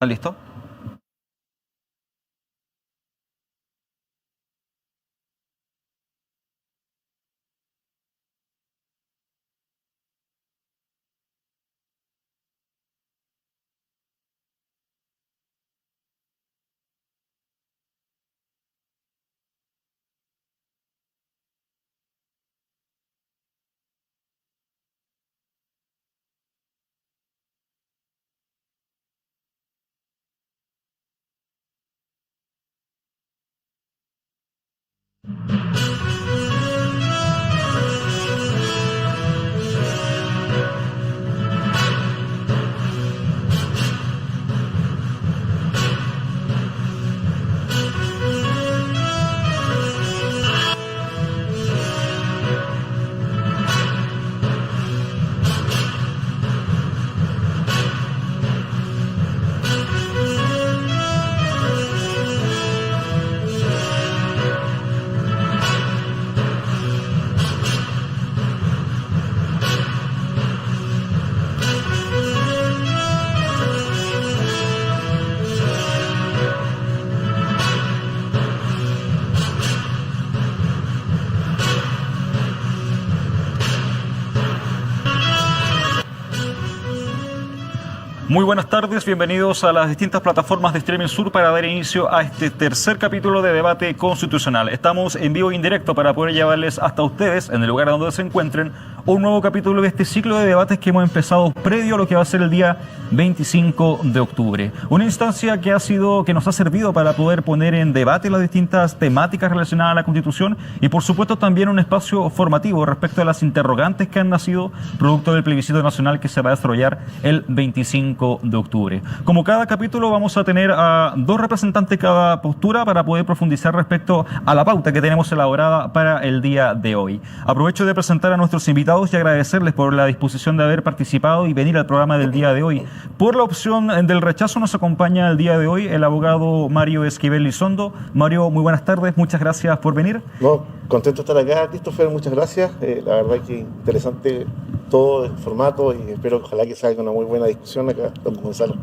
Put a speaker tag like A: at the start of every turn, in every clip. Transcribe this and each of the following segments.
A: ¿Está listo? Muy buenas tardes, bienvenidos a las distintas plataformas de Streaming Sur para dar inicio a este tercer capítulo de Debate Constitucional. Estamos en vivo e indirecto para poder llevarles hasta ustedes, en el lugar donde se encuentren, un nuevo capítulo de este ciclo de debates que hemos empezado previo a lo que va a ser el día 25 de octubre. Una instancia que nos ha servido para poder poner en debate las distintas temáticas relacionadas a la Constitución y por supuesto también un espacio formativo respecto a las interrogantes que han nacido producto del plebiscito nacional que se va a desarrollar el 25 de octubre. Como cada capítulo vamos a tener a dos representantes cada postura para poder profundizar respecto a la pauta que tenemos elaborada para el día de hoy. Aprovecho de presentar a nuestros invitados y agradecerles por la disposición de haber participado y venir al programa del día de hoy. Por la opción del rechazo nos acompaña el día de hoy el abogado Mario Esquivel Lizondo. Mario, muy buenas tardes, muchas gracias por venir.
B: No, contento de estar acá, Christopher, muchas gracias. La verdad que interesante todo el formato y espero que ojalá que salga una muy buena discusión acá, don Gonzalo.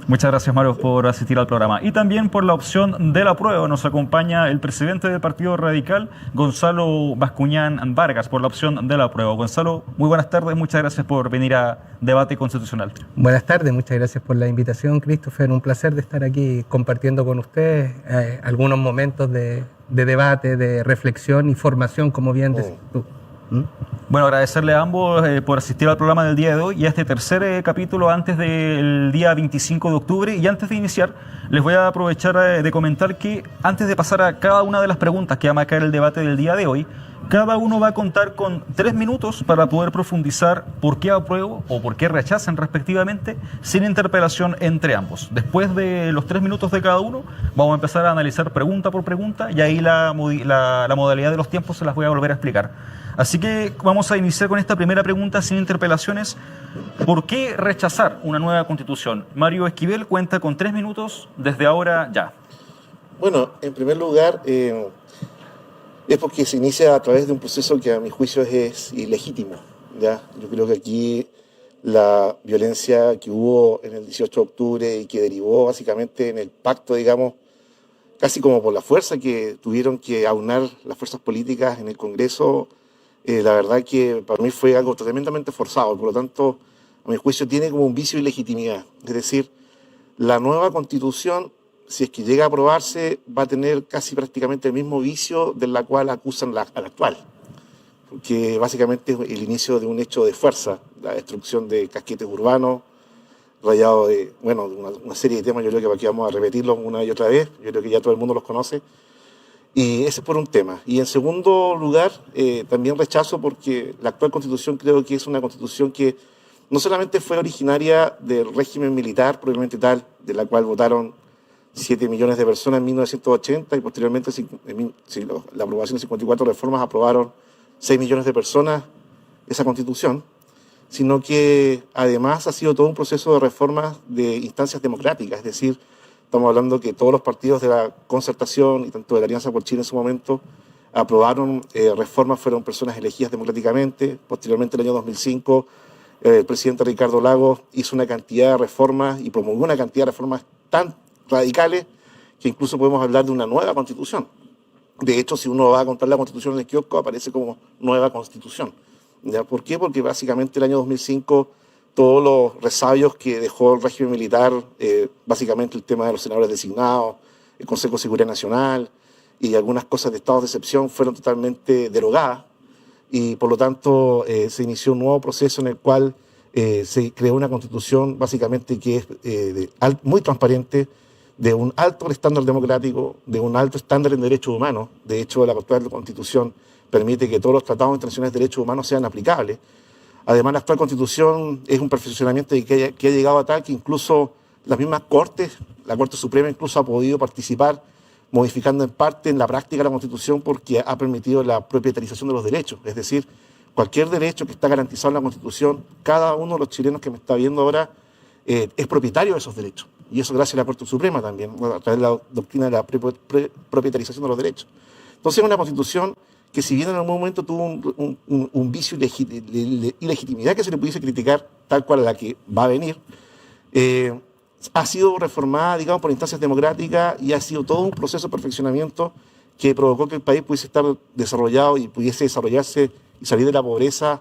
A: Muchas gracias, Mario, por asistir al programa. Y también por la opción del apruebo nos acompaña el presidente del Partido Radical, Gonzalo Bascuñán Vargas, por la opción del apruebo. Gonzalo, muy buenas tardes, muchas gracias por venir a Debate Constitucional.
C: Buenas tardes, muchas gracias por la invitación, Christopher. Un placer de estar aquí compartiendo con ustedes algunos momentos de debate, de reflexión y formación, como bien decís tú.
A: Bueno, agradecerle a ambos por asistir al programa del día de hoy y a este tercer capítulo antes del día 25 de octubre. Y antes de iniciar, les voy a aprovechar de comentar que antes de pasar a cada una de las preguntas que va a marcar el debate del día de hoy, cada uno va a contar con 3 minutos para poder profundizar por qué apruebo o por qué rechazan respectivamente, sin interpelación entre ambos. Después de los 3 minutos de cada uno, vamos a empezar a analizar pregunta por pregunta y ahí la modalidad de los tiempos se las voy a volver a explicar. Así que vamos a iniciar con esta primera pregunta sin interpelaciones. ¿Por qué rechazar una nueva Constitución? Mario Esquivel cuenta con 3 minutos desde ahora ya.
B: Bueno, en primer lugar, es porque se inicia a través de un proceso que a mi juicio es ilegítimo, ¿ya? Yo creo que aquí la violencia que hubo en el 18 de octubre y que derivó básicamente en el pacto, digamos, casi como por la fuerza que tuvieron que aunar las fuerzas políticas en el Congreso, la verdad que para mí fue algo tremendamente forzado. Por lo tanto, a mi juicio tiene como un vicio de ilegitimidad. Es decir, la nueva Constitución, si es que llega a aprobarse, va a tener casi prácticamente el mismo vicio del la cual acusan a la actual. Porque básicamente es el inicio de un hecho de fuerza, la destrucción de casquetes urbanos, rayado de, bueno, una serie de temas. Yo creo que aquí vamos a repetirlos una y otra vez. Yo creo que ya todo el mundo los conoce. Y ese es por un tema. Y en segundo lugar, también rechazo porque la actual Constitución creo que es una Constitución que no solamente fue originaria del régimen militar, probablemente tal, de la cual votaron 7 millones de personas en 1980 y posteriormente la aprobación de 54 reformas aprobaron 6 millones de personas esa Constitución, sino que además ha sido todo un proceso de reformas de instancias democráticas, es decir, estamos hablando que todos los partidos de la concertación y tanto de la Alianza por Chile en su momento aprobaron reformas, fueron personas elegidas democráticamente. Posteriormente, en el año 2005, el presidente Ricardo Lagos hizo una cantidad de reformas y promulgó una cantidad de reformas tan radicales que incluso podemos hablar de una nueva constitución. De hecho, si uno va a comprar la constitución en el kiosco, aparece como nueva constitución. ¿Ya? ¿Por qué? Porque básicamente el año 2005, todos los resabios que dejó el régimen militar, básicamente el tema de los senadores designados, el Consejo de Seguridad Nacional y algunas cosas de estados de excepción fueron totalmente derogadas, y por lo tanto se inició un nuevo proceso en el cual se creó una constitución básicamente que es muy transparente, de un alto estándar democrático, de un alto estándar en derechos humanos. De hecho, la actual constitución permite que todos los tratados internacionales de derechos humanos sean aplicables. Además, la actual constitución es un perfeccionamiento que ha llegado a tal que incluso las mismas cortes, la Corte Suprema incluso ha podido participar modificando en parte en la práctica la constitución, porque ha permitido la propietarización de los derechos. Es decir, cualquier derecho que está garantizado en la constitución, cada uno de los chilenos que me está viendo ahora es propietario de esos derechos. Y eso gracias a la Corte Suprema también, a través de la doctrina de la propietarización de los derechos. Entonces es una constitución que, si bien en algún momento tuvo un vicio de ilegitimidad que se le pudiese criticar, tal cual a la que va a venir, ha sido reformada, digamos, por instancias democráticas, y ha sido todo un proceso de perfeccionamiento que provocó que el país pudiese estar desarrollado y pudiese desarrollarse y salir de la pobreza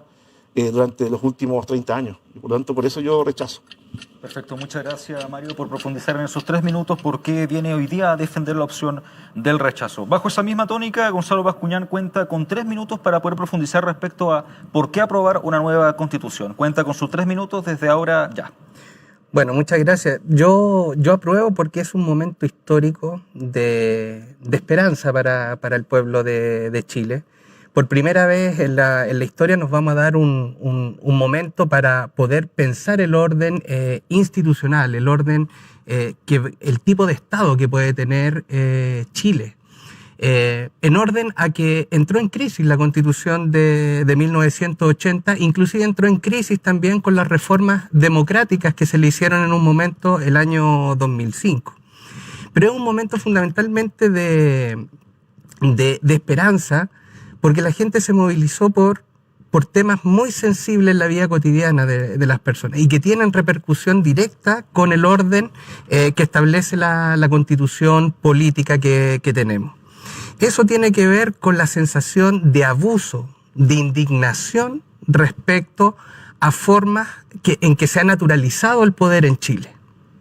B: durante los últimos 30 años. Y por lo tanto, por eso yo rechazo.
A: Perfecto, muchas gracias, Mario, por profundizar en esos 3 minutos por qué viene hoy día a defender la opción del rechazo. Bajo esa misma tónica, Gonzalo Bascuñán cuenta con 3 minutos para poder profundizar respecto a por qué aprobar una nueva constitución. Cuenta con sus 3 minutos desde ahora ya.
C: Bueno, muchas gracias. Yo apruebo porque es un momento histórico de esperanza para el pueblo de Chile. Por primera vez en la historia nos vamos a dar un momento para poder pensar el orden institucional, el orden, el tipo de Estado que puede tener Chile. En orden a que entró en crisis la Constitución de 1980, inclusive entró en crisis también con las reformas democráticas que se le hicieron en un momento el año 2005. Pero es un momento fundamentalmente de esperanza, porque la gente se movilizó por temas muy sensibles en la vida cotidiana de las personas y que tienen repercusión directa con el orden que establece la Constitución política que tenemos. Eso tiene que ver con la sensación de abuso, de indignación respecto a formas en que se ha naturalizado el poder en Chile,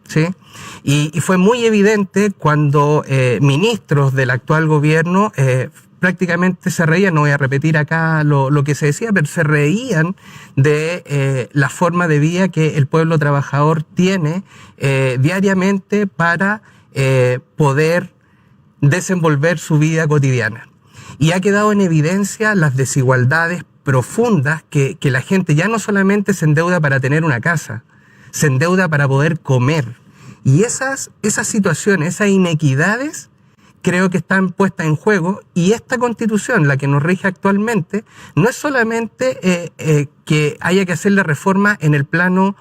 C: ¿sí? Y fue muy evidente cuando ministros del actual gobierno prácticamente se reían, no voy a repetir acá lo que se decía, pero se reían de la forma de vida que el pueblo trabajador tiene diariamente para poder desenvolver su vida cotidiana. Y ha quedado en evidencia las desigualdades profundas que la gente ya no solamente se endeuda para tener una casa, se endeuda para poder comer. Y esas situaciones, esas inequidades, creo que están puestas en juego, y esta Constitución, la que nos rige actualmente, no es solamente que haya que hacerle reforma en el plano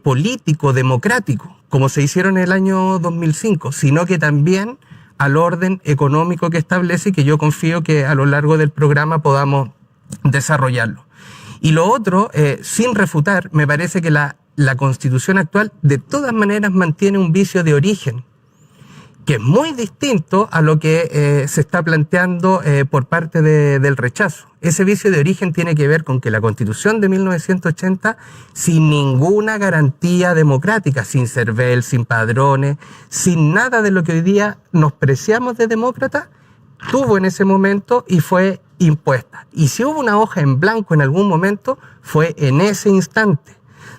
C: político, democrático, como se hicieron en el año 2005, sino que también al orden económico que establece, y que yo confío que a lo largo del programa podamos desarrollarlo. Y lo otro, sin refutar, me parece que la Constitución actual de todas maneras mantiene un vicio de origen, que es muy distinto a lo que se está planteando por parte del rechazo. Ese vicio de origen tiene que ver con que la Constitución de 1980, sin ninguna garantía democrática, sin CERVEL, sin padrones, sin nada de lo que hoy día nos preciamos de demócrata, tuvo en ese momento y fue impuesta. Y si hubo una hoja en blanco en algún momento, fue en ese instante,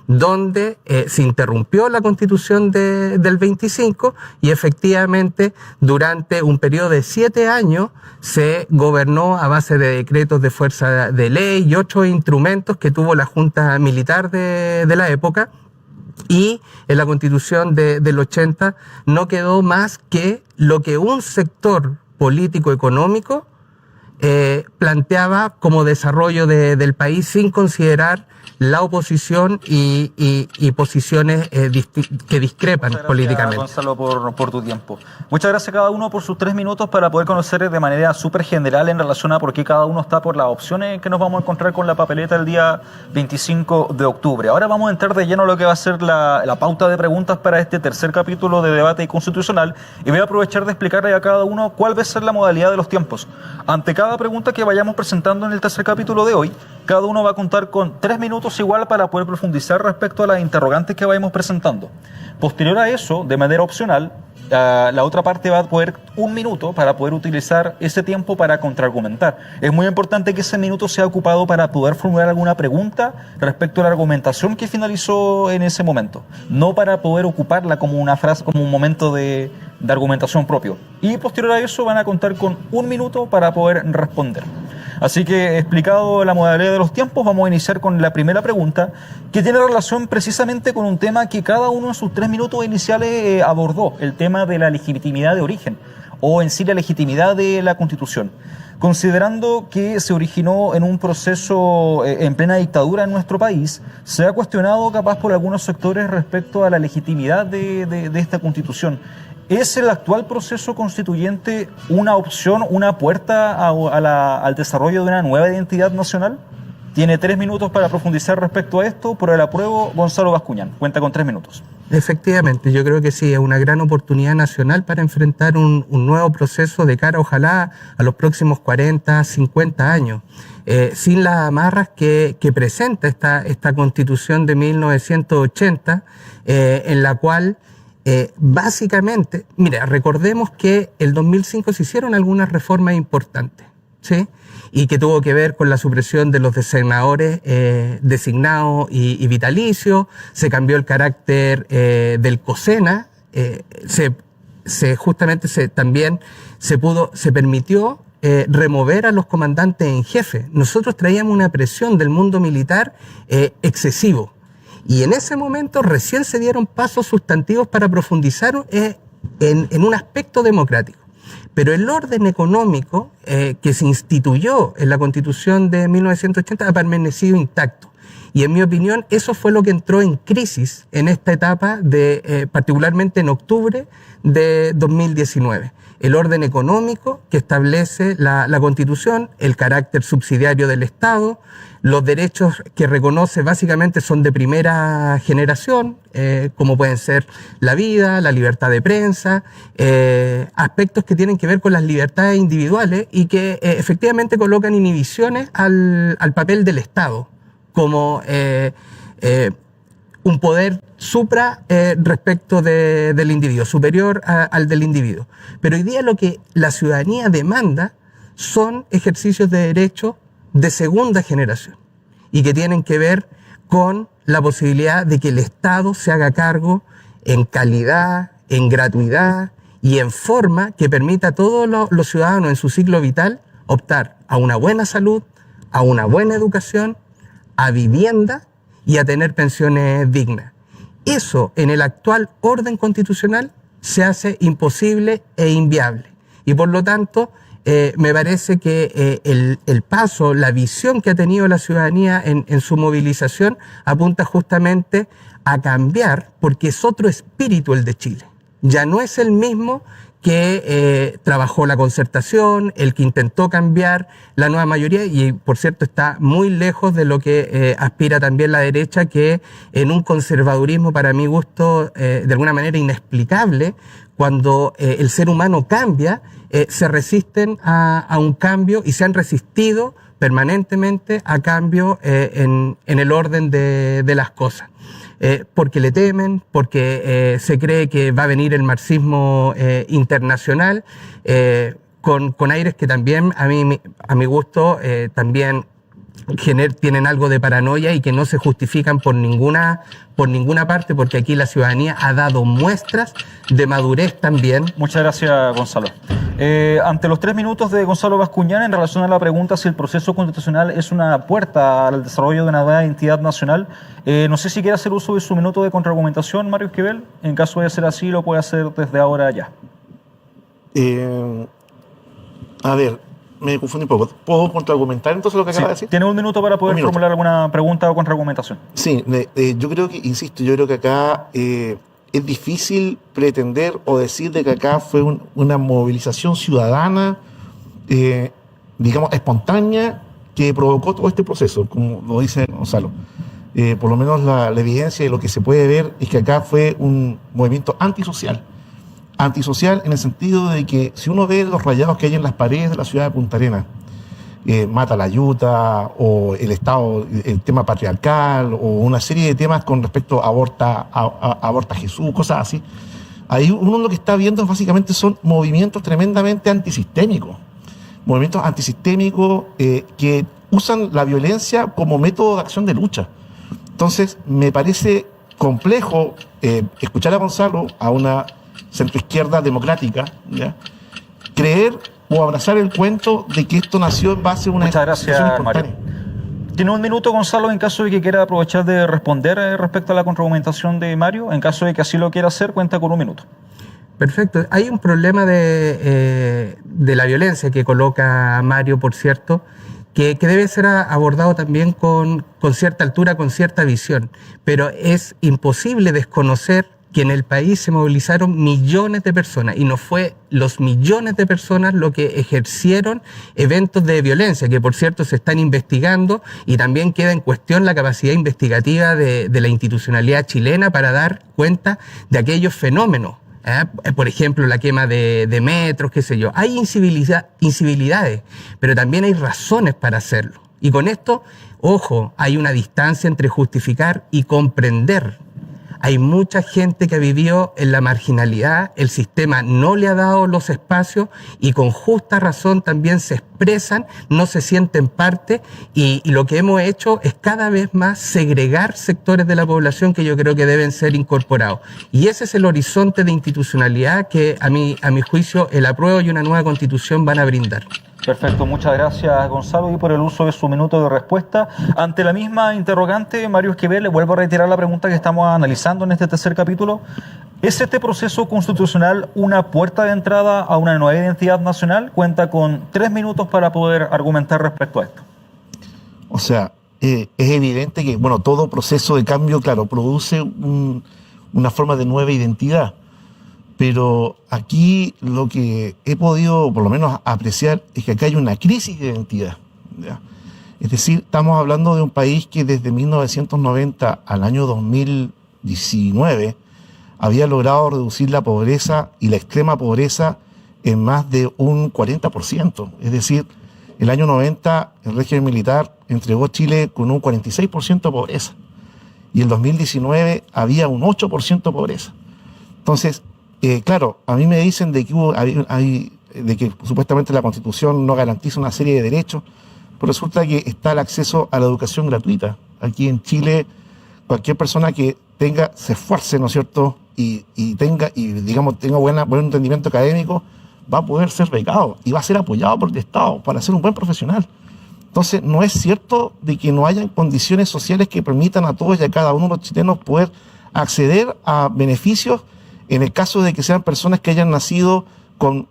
C: donde se interrumpió la Constitución del 25 y efectivamente durante un periodo de 7 años se gobernó a base de decretos de fuerza de ley y otros instrumentos que tuvo la Junta Militar de la época, y en la Constitución del 80 no quedó más que lo que un sector político-económico planteaba como desarrollo del país sin considerar la oposición y posiciones que discrepan políticamente.
A: Gonzalo, por tu tiempo. Muchas gracias a cada uno por sus 3 minutos para poder conocer de manera súper general en relación a por qué cada uno está por las opciones que nos vamos a encontrar con la papeleta el día 25 de octubre. Ahora vamos a entrar de lleno a lo que va a ser la pauta de preguntas para este tercer capítulo de debate constitucional y voy a aprovechar de explicarle a cada uno cuál va a ser la modalidad de los tiempos. Ante cada pregunta que vayamos presentando en el tercer capítulo de hoy, cada uno va a contar con 3 minutos igual para poder profundizar respecto a las interrogantes que vayamos presentando. Posterior a eso, de manera opcional, la otra parte va a poder 1 minuto para poder utilizar ese tiempo para contraargumentar. Es muy importante que ese minuto sea ocupado para poder formular alguna pregunta respecto a la argumentación que finalizó en ese momento, no para poder ocuparla como una frase, como un momento de argumentación propio. Y posterior a eso van a contar con 1 minuto para poder responder. Así que, explicado la modalidad de los tiempos, vamos a iniciar con la primera pregunta, que tiene relación precisamente con un tema que cada uno en sus 3 minutos iniciales abordó, el tema de la legitimidad de origen, o en sí la legitimidad de la Constitución. Considerando que se originó en un proceso en plena dictadura en nuestro país, se ha cuestionado capaz por algunos sectores respecto a la legitimidad de esta Constitución. ¿Es el actual proceso constituyente una opción, una puerta al desarrollo de una nueva identidad nacional? Tiene 3 minutos para profundizar respecto a esto. Por el apruebo, Gonzalo Bascuñán. Cuenta con 3 minutos.
C: Efectivamente, yo creo que sí, es una gran oportunidad nacional para enfrentar un nuevo proceso de cara, ojalá, a los próximos 40, 50 años. Sin las amarras que presenta esta Constitución de 1980, en la cual básicamente, mira, recordemos que el 2005 se hicieron algunas reformas importantes, ¿sí? Y que tuvo que ver con la supresión de los senadores designados y vitalicios, se cambió el carácter del COSENA, también se permitió remover a los comandantes en jefe. Nosotros traíamos una presión del mundo militar excesivo. Y en ese momento recién se dieron pasos sustantivos para profundizar en un aspecto democrático. Pero el orden económico que se instituyó en la Constitución de 1980 ha permanecido intacto. Y en mi opinión, eso fue lo que entró en crisis en esta etapa, particularmente en octubre de 2019. El orden económico que establece la Constitución, el carácter subsidiario del Estado, los derechos que reconoce básicamente son de primera generación, como pueden ser la vida, la libertad de prensa, aspectos que tienen que ver con las libertades individuales y que efectivamente colocan inhibiciones al papel del Estado como un poder respecto del individuo, superior al del individuo. Pero hoy día lo que la ciudadanía demanda son ejercicios de derecho de segunda generación y que tienen que ver con la posibilidad de que el Estado se haga cargo en calidad, en gratuidad y en forma que permita a todos los ciudadanos en su ciclo vital optar a una buena salud, a una buena educación, a vivienda y a tener pensiones dignas. Eso en el actual orden constitucional se hace imposible e inviable. Y por lo tanto, me parece que el paso, la visión que ha tenido la ciudadanía en su movilización apunta justamente a cambiar, porque es otro espíritu el de Chile. Ya no es el mismo que trabajó la concertación, el que intentó cambiar la nueva mayoría y, por cierto, está muy lejos de lo que aspira también la derecha, que en un conservadurismo, para mi gusto, de alguna manera inexplicable, cuando el ser humano cambia, se resisten a un cambio y se han resistido permanentemente a cambio en el orden de las cosas. Porque le temen, porque se cree que va a venir el marxismo internacional, con aires que también, a mi gusto, también tienen algo de paranoia y que no se justifican por ninguna parte, porque aquí la ciudadanía ha dado muestras de madurez también.
A: Muchas gracias, Gonzalo. Ante los 3 minutos de Gonzalo Bascuñán, en relación a la pregunta si el proceso constitucional es una puerta al desarrollo de una nueva identidad nacional, no sé si quiere hacer uso de su minuto de contraargumentación, Mario Esquivel. En caso de ser así, lo puede hacer desde ahora ya.
B: A ver, me confundí un poco. ¿Puedo contraargumentar entonces lo que acaba de decir?
A: Tiene un minuto para poder formular alguna pregunta o contraargumentación.
B: Sí, yo creo que, insisto, yo creo que acá es difícil pretender o decir de que acá fue una movilización ciudadana, digamos, espontánea, que provocó todo este proceso, como lo dice Gonzalo. Por lo menos la evidencia de lo que se puede ver es que acá fue un movimiento antisocial. Antisocial en el sentido de que si uno ve los rayados que hay en las paredes de la ciudad de Punta Arenas, Mata la Yuta, o el Estado, el tema patriarcal, o una serie de temas con respecto a aborta Jesús, cosas así. Ahí uno lo que está viendo básicamente son movimientos tremendamente antisistémicos. Movimientos antisistémicos que usan la violencia como método de acción de lucha. Entonces, me parece complejo escuchar a Gonzalo, a una centroizquierda democrática, ¿ya?, creer o abrazar el cuento de que esto nació en base a una...
A: Muchas gracias, Mario. Tiene un minuto, Gonzalo, en caso de que quiera aprovechar de responder respecto a la contraargumentación de Mario. En caso de que así lo quiera hacer, cuenta con un minuto.
C: Perfecto. Hay un problema de la violencia que coloca Mario, por cierto, que debe ser abordado también con cierta altura, con cierta visión. Pero es imposible desconocer que en el país se movilizaron millones de personas, y no fue los millones de personas lo que ejercieron eventos de violencia, que por cierto se están investigando, y también queda en cuestión la capacidad investigativa de la institucionalidad chilena para dar cuenta de aquellos fenómenos. Por ejemplo, la quema de metros, qué sé yo. Hay incivilidades, pero también hay razones para hacerlo. Y con esto, ojo, hay una distancia entre justificar y comprender. Hay mucha gente que vivió en la marginalidad, el sistema no le ha dado los espacios, y con justa razón también se expresan, no se sienten parte, y lo que hemos hecho es cada vez más segregar sectores de la población que yo creo que deben ser incorporados. Y ese es el horizonte de institucionalidad que a mi juicio el apruebo y una nueva constitución van a brindar.
A: Perfecto, muchas gracias, Gonzalo, y por el uso de su minuto de respuesta. Ante la misma interrogante, Mario Esquivel, le vuelvo a reiterar la pregunta que estamos analizando en este tercer capítulo. ¿Es este proceso constitucional una puerta de entrada a una nueva identidad nacional? Cuenta con 3 minutos para poder argumentar respecto a esto.
B: O sea, es evidente que, bueno, todo proceso de cambio, claro, produce una forma de nueva identidad. Pero aquí lo que he podido, por lo menos, apreciar es que acá hay una crisis de identidad, ¿ya? Es decir, estamos hablando de un país que desde 1990 al año 2019 había logrado reducir la pobreza y la extrema pobreza en más de un 40%. Es decir, el año 90 el régimen militar entregó a Chile con un 46% de pobreza, y en 2019 había un 8% de pobreza. Entonces, claro, a mí me dicen de que de que supuestamente la Constitución no garantiza una serie de derechos, pero resulta que está el acceso a la educación gratuita. Aquí en Chile, cualquier persona que se esfuerce, ¿no es cierto?, y tenga buen entendimiento académico, va a poder ser becado y va a ser apoyado por el Estado para ser un buen profesional. Entonces, no es cierto de que no hayan condiciones sociales que permitan a todos y a cada uno de los chilenos poder acceder a beneficios en el caso de que sean personas que hayan nacido con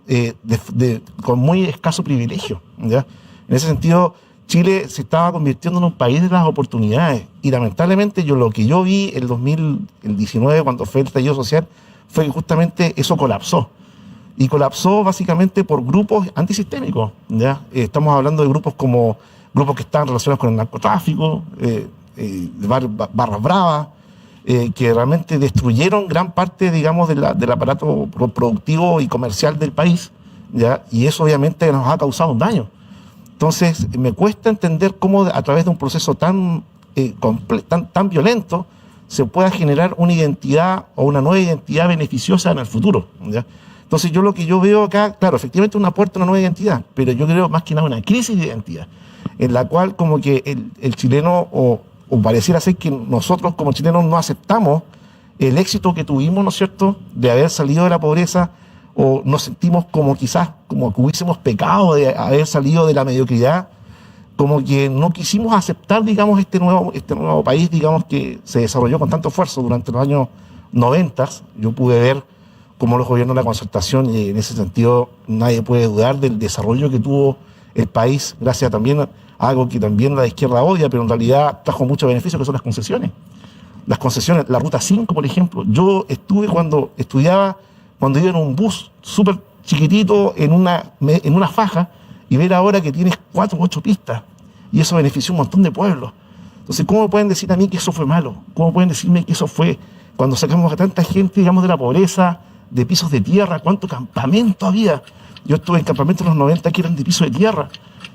B: muy escaso privilegio, ¿ya? En ese sentido, Chile se estaba convirtiendo en un país de las oportunidades, y lamentablemente lo que yo vi en 2019, cuando fue el estallido social, fue que justamente eso colapsó. Y colapsó básicamente por grupos antisistémicos, ¿ya? Estamos hablando de grupos que están relacionados con el narcotráfico, barras bravas, que realmente destruyeron gran parte, digamos, del aparato productivo y comercial del país, ¿ya? Y eso obviamente nos ha causado un daño. Entonces, me cuesta entender cómo a través de un proceso tan violento se pueda generar una identidad o una nueva identidad beneficiosa en el futuro, ¿ya? Entonces, lo que yo veo acá, claro, efectivamente una puerta a una nueva identidad, pero yo creo más que nada una crisis de identidad, en la cual como que el chileno o pareciera ser que nosotros como chilenos no aceptamos el éxito que tuvimos, ¿no es cierto?, de haber salido de la pobreza, o nos sentimos como que hubiésemos pecado de haber salido de la mediocridad, como que no quisimos aceptar, digamos, este nuevo país, digamos, que se desarrolló con tanto esfuerzo durante los años 90. Yo pude ver cómo los gobiernos de la concertación, y en ese sentido nadie puede dudar del desarrollo que tuvo el país, gracias también a algo que también la izquierda odia, pero en realidad trajo muchos beneficios, que son las concesiones. Las concesiones, la Ruta 5, por ejemplo. Yo estuve cuando estudiaba, cuando iba en un bus súper chiquitito, en una faja, y ver ahora que tienes 4 o 8 pistas, y eso benefició un montón de pueblos. Entonces, ¿cómo pueden decir a mí que eso fue malo? ¿Cómo pueden decirme que eso fue cuando sacamos a tanta gente, digamos, de la pobreza, de pisos de tierra? ¿Cuánto campamento había? Yo estuve en campamentos en los 90 que eran de piso de tierra,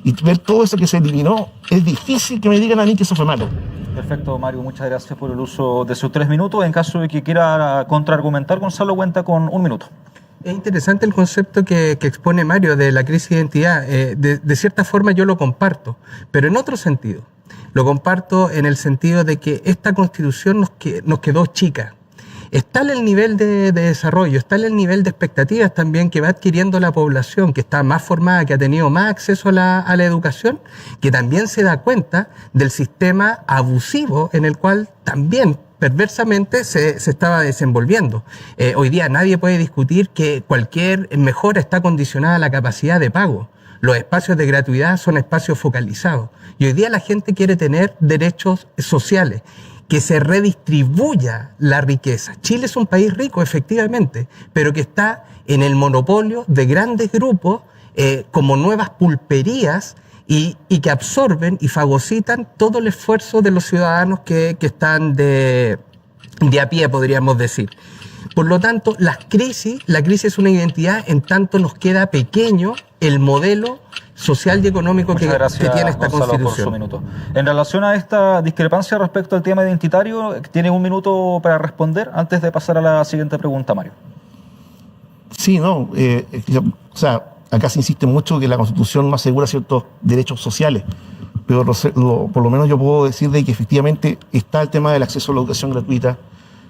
B: y ver todo eso que se eliminó, es difícil que me digan a mí que eso fue malo.
A: Perfecto, Mario, muchas gracias por el uso de sus 3 minutos. En caso de que quiera contraargumentar, Gonzalo cuenta con 1 minuto.
C: Es interesante el concepto que expone Mario de la crisis de identidad. De cierta forma yo lo comparto, pero en otro sentido. Lo comparto en el sentido de que esta Constitución nos quedó chica. Está en el nivel de desarrollo, está en el nivel de expectativas también que va adquiriendo la población, que está más formada, que ha tenido más acceso a la educación, que también se da cuenta del sistema abusivo en el cual también perversamente se estaba desenvolviendo. Hoy día nadie puede discutir que cualquier mejora está condicionada a la capacidad de pago. Los espacios de gratuidad son espacios focalizados. Y hoy día la gente quiere tener derechos sociales, que se redistribuya la riqueza. Chile es un país rico, efectivamente, pero que está en el monopolio de grandes grupos como nuevas pulperías y que absorben y fagocitan todo el esfuerzo de los ciudadanos que están de a pie, podríamos decir. Por lo tanto, la crisis es una identidad en tanto nos queda pequeño el modelo social y económico que tiene esta
A: Gonzalo,
C: Constitución.
A: por su minuto. En relación a esta discrepancia respecto al tema identitario, ¿tiene 1 minuto para responder antes de pasar a la siguiente pregunta, Mario?
B: Sí, no, o sea, acá se insiste mucho que la Constitución no asegura ciertos derechos sociales, pero por lo menos yo puedo decir de que efectivamente está el tema del acceso a la educación gratuita,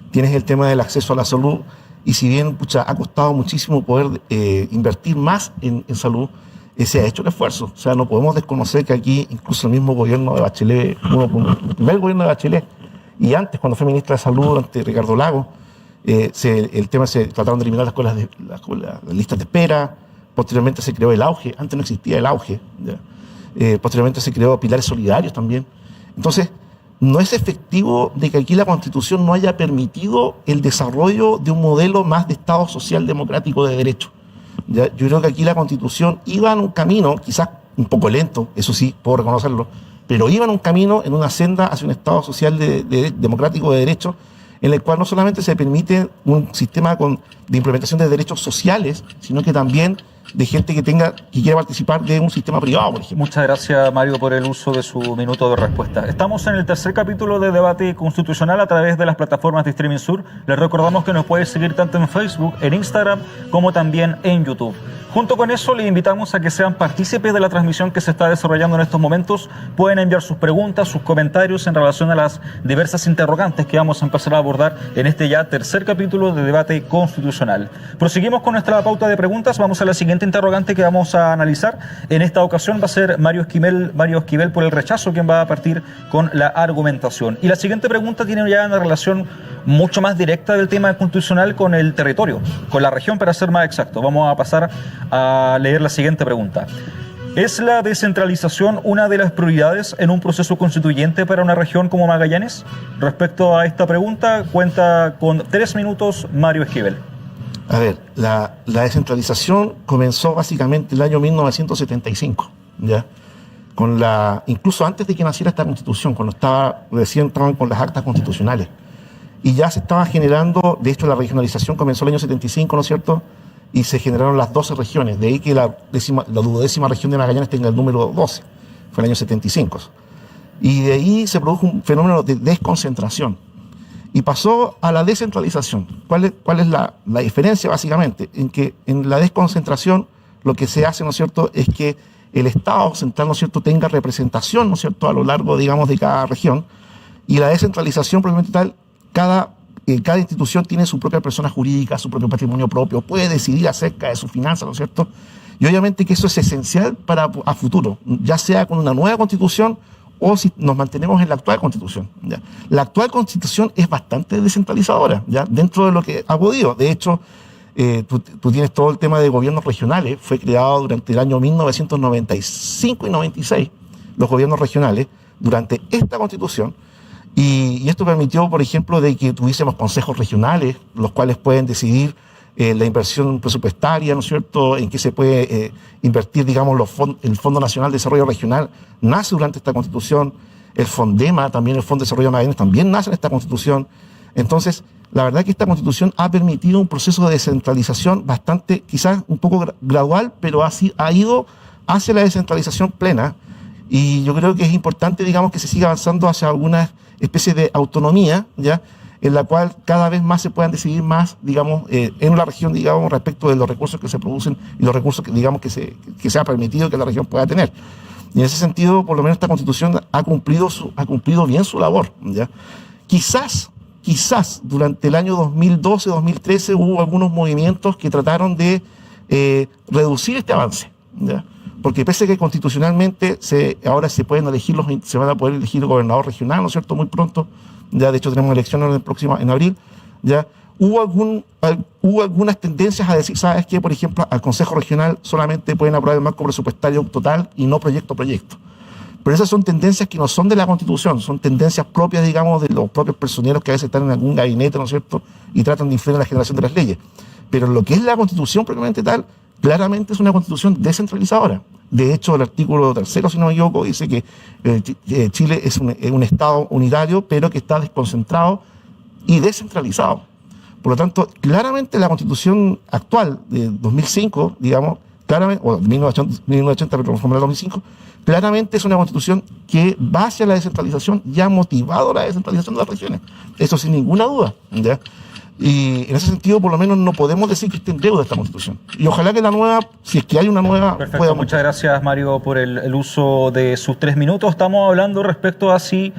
B: tienes el tema del acceso a la salud, y si bien ha costado muchísimo poder invertir más en salud, se ha hecho el esfuerzo. O sea, no podemos desconocer que aquí incluso el mismo gobierno de Bachelet, el primer gobierno de Bachelet, y antes cuando fue ministra de Salud ante Ricardo Lagos, el tema se trataron de eliminar las listas de espera. Posteriormente se creó el auge, antes no existía el auge, posteriormente se creó pilares solidarios también. Entonces, no es efectivo de que aquí la Constitución no haya permitido el desarrollo de un modelo más de Estado social democrático de derecho. ¿Ya? Yo creo que aquí la Constitución iba en un camino, quizás un poco lento, eso sí, puedo reconocerlo, pero iba en un camino, en una senda hacia un Estado social democrático de derecho, en el cual no solamente se permite un sistema de implementación de derechos sociales, sino que también de gente que quiera participar de un sistema privado, por ejemplo.
A: Muchas gracias, Mario, por el uso de su minuto de respuesta. Estamos en el tercer capítulo de Debate Constitucional a través de las plataformas de Streaming Sur. Les recordamos que nos puede seguir tanto en Facebook, en Instagram, como también en YouTube. Junto con eso, les invitamos a que sean partícipes de la transmisión que se está desarrollando en estos momentos. Pueden enviar sus preguntas, sus comentarios en relación a las diversas interrogantes que vamos a empezar a abordar en este ya tercer capítulo de Debate Constitucional. Proseguimos con nuestra pauta de preguntas. Vamos a la siguiente interrogante que vamos a analizar. En esta ocasión va a ser Mario Esquivel por el rechazo, quien va a partir con la argumentación. Y la siguiente pregunta tiene ya una relación mucho más directa del tema constitucional con el territorio, con la región, para ser más exacto. Vamos a pasar a leer la siguiente pregunta. ¿Es la descentralización una de las prioridades en un proceso constituyente para una región como Magallanes? Respecto a esta pregunta, cuenta con 3 minutos Mario Esquivel.
B: A ver, la descentralización comenzó básicamente el año 1975, ¿ya? Incluso antes de que naciera esta Constitución, cuando recién estaban con las actas constitucionales. Y ya se estaba generando, de hecho la regionalización comenzó el año 75, ¿no es cierto? Y se generaron las 12 regiones, de ahí que la 12ª región de Magallanes tenga el número 12, fue el año 75. Y de ahí se produjo un fenómeno de desconcentración. Y pasó a la descentralización. ¿Cuál es la diferencia básicamente? En que en la desconcentración lo que se hace, ¿no es cierto?, es que el Estado central, ¿no es cierto?, tenga representación, ¿no es cierto?, a lo largo, digamos, de cada región. Y la descentralización, propiamente tal, cada institución tiene su propia persona jurídica, su propio patrimonio propio, puede decidir acerca de sus finanzas, ¿no es cierto? Y obviamente que eso es esencial a futuro, ya sea con una nueva constitución o si nos mantenemos en la actual constitución, ¿ya? La actual constitución es bastante descentralizadora, ¿ya?, dentro de lo que ha podido. De hecho, tú tienes todo el tema de gobiernos regionales, fue creado durante el año 1995 y 96, los gobiernos regionales, durante esta constitución, y esto permitió, por ejemplo, de que tuviésemos consejos regionales, los cuales pueden decidir la inversión presupuestaria, ¿no es cierto?, en qué se puede invertir, digamos, el Fondo Nacional de Desarrollo Regional nace durante esta constitución, el FONDEMA, también el Fondo de Desarrollo de Magallanes, también nace en esta constitución. Entonces, la verdad que esta constitución ha permitido un proceso de descentralización bastante, quizás un poco gradual, pero ha ido hacia la descentralización plena, y yo creo que es importante, digamos, que se siga avanzando hacia alguna especie de autonomía, ¿ya?, en la cual cada vez más se puedan decidir más, digamos, en la región, digamos, respecto de los recursos que se producen y los recursos que, digamos, que se ha permitido que la región pueda tener. Y en ese sentido, por lo menos esta constitución ha cumplido bien su labor, ¿ya? Quizás durante el año 2012-2013 hubo algunos movimientos que trataron de reducir este avance, ¿ya? Porque pese a que constitucionalmente ahora se van a poder elegir el gobernador regional, ¿no es cierto?, muy pronto. Ya, de hecho, tenemos elecciones en abril. Ya hubo algunas tendencias a decir, ¿sabes qué? Por ejemplo, al Consejo Regional solamente pueden aprobar el marco presupuestario total y no proyecto. Pero esas son tendencias que no son de la Constitución, son tendencias propias, digamos, de los propios personeros que a veces están en algún gabinete, ¿no es cierto?, y tratan de influir en la generación de las leyes. Pero lo que es la Constitución propiamente tal, claramente es una Constitución descentralizadora. De hecho, el artículo 3, si no me equivoco, dice que Chile es un Estado unitario, pero que está desconcentrado y descentralizado. Por lo tanto, claramente la Constitución actual de 2005, digamos, claramente, o 1980, pero transformada en 2005, claramente es una Constitución que va hacia la descentralización y ha motivado la descentralización de las regiones. Eso sin ninguna duda, ¿ya? Y en ese sentido, por lo menos, no podemos decir que esté en deuda esta constitución. Y ojalá que la nueva, si es que hay una nueva...
A: Perfecto, muchas gracias, Mario, por el uso de sus 3 minutos. Estamos hablando respecto a si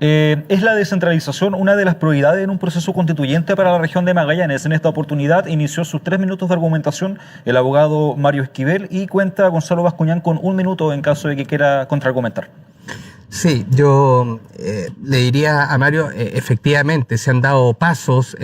A: es la descentralización una de las prioridades en un proceso constituyente para la región de Magallanes. En esta oportunidad inició sus 3 minutos de argumentación el abogado Mario Esquivel, y cuenta Gonzalo Bascuñán con 1 minuto en caso de que quiera contraargumentar.
C: Sí, yo le diría a Mario, efectivamente se han dado pasos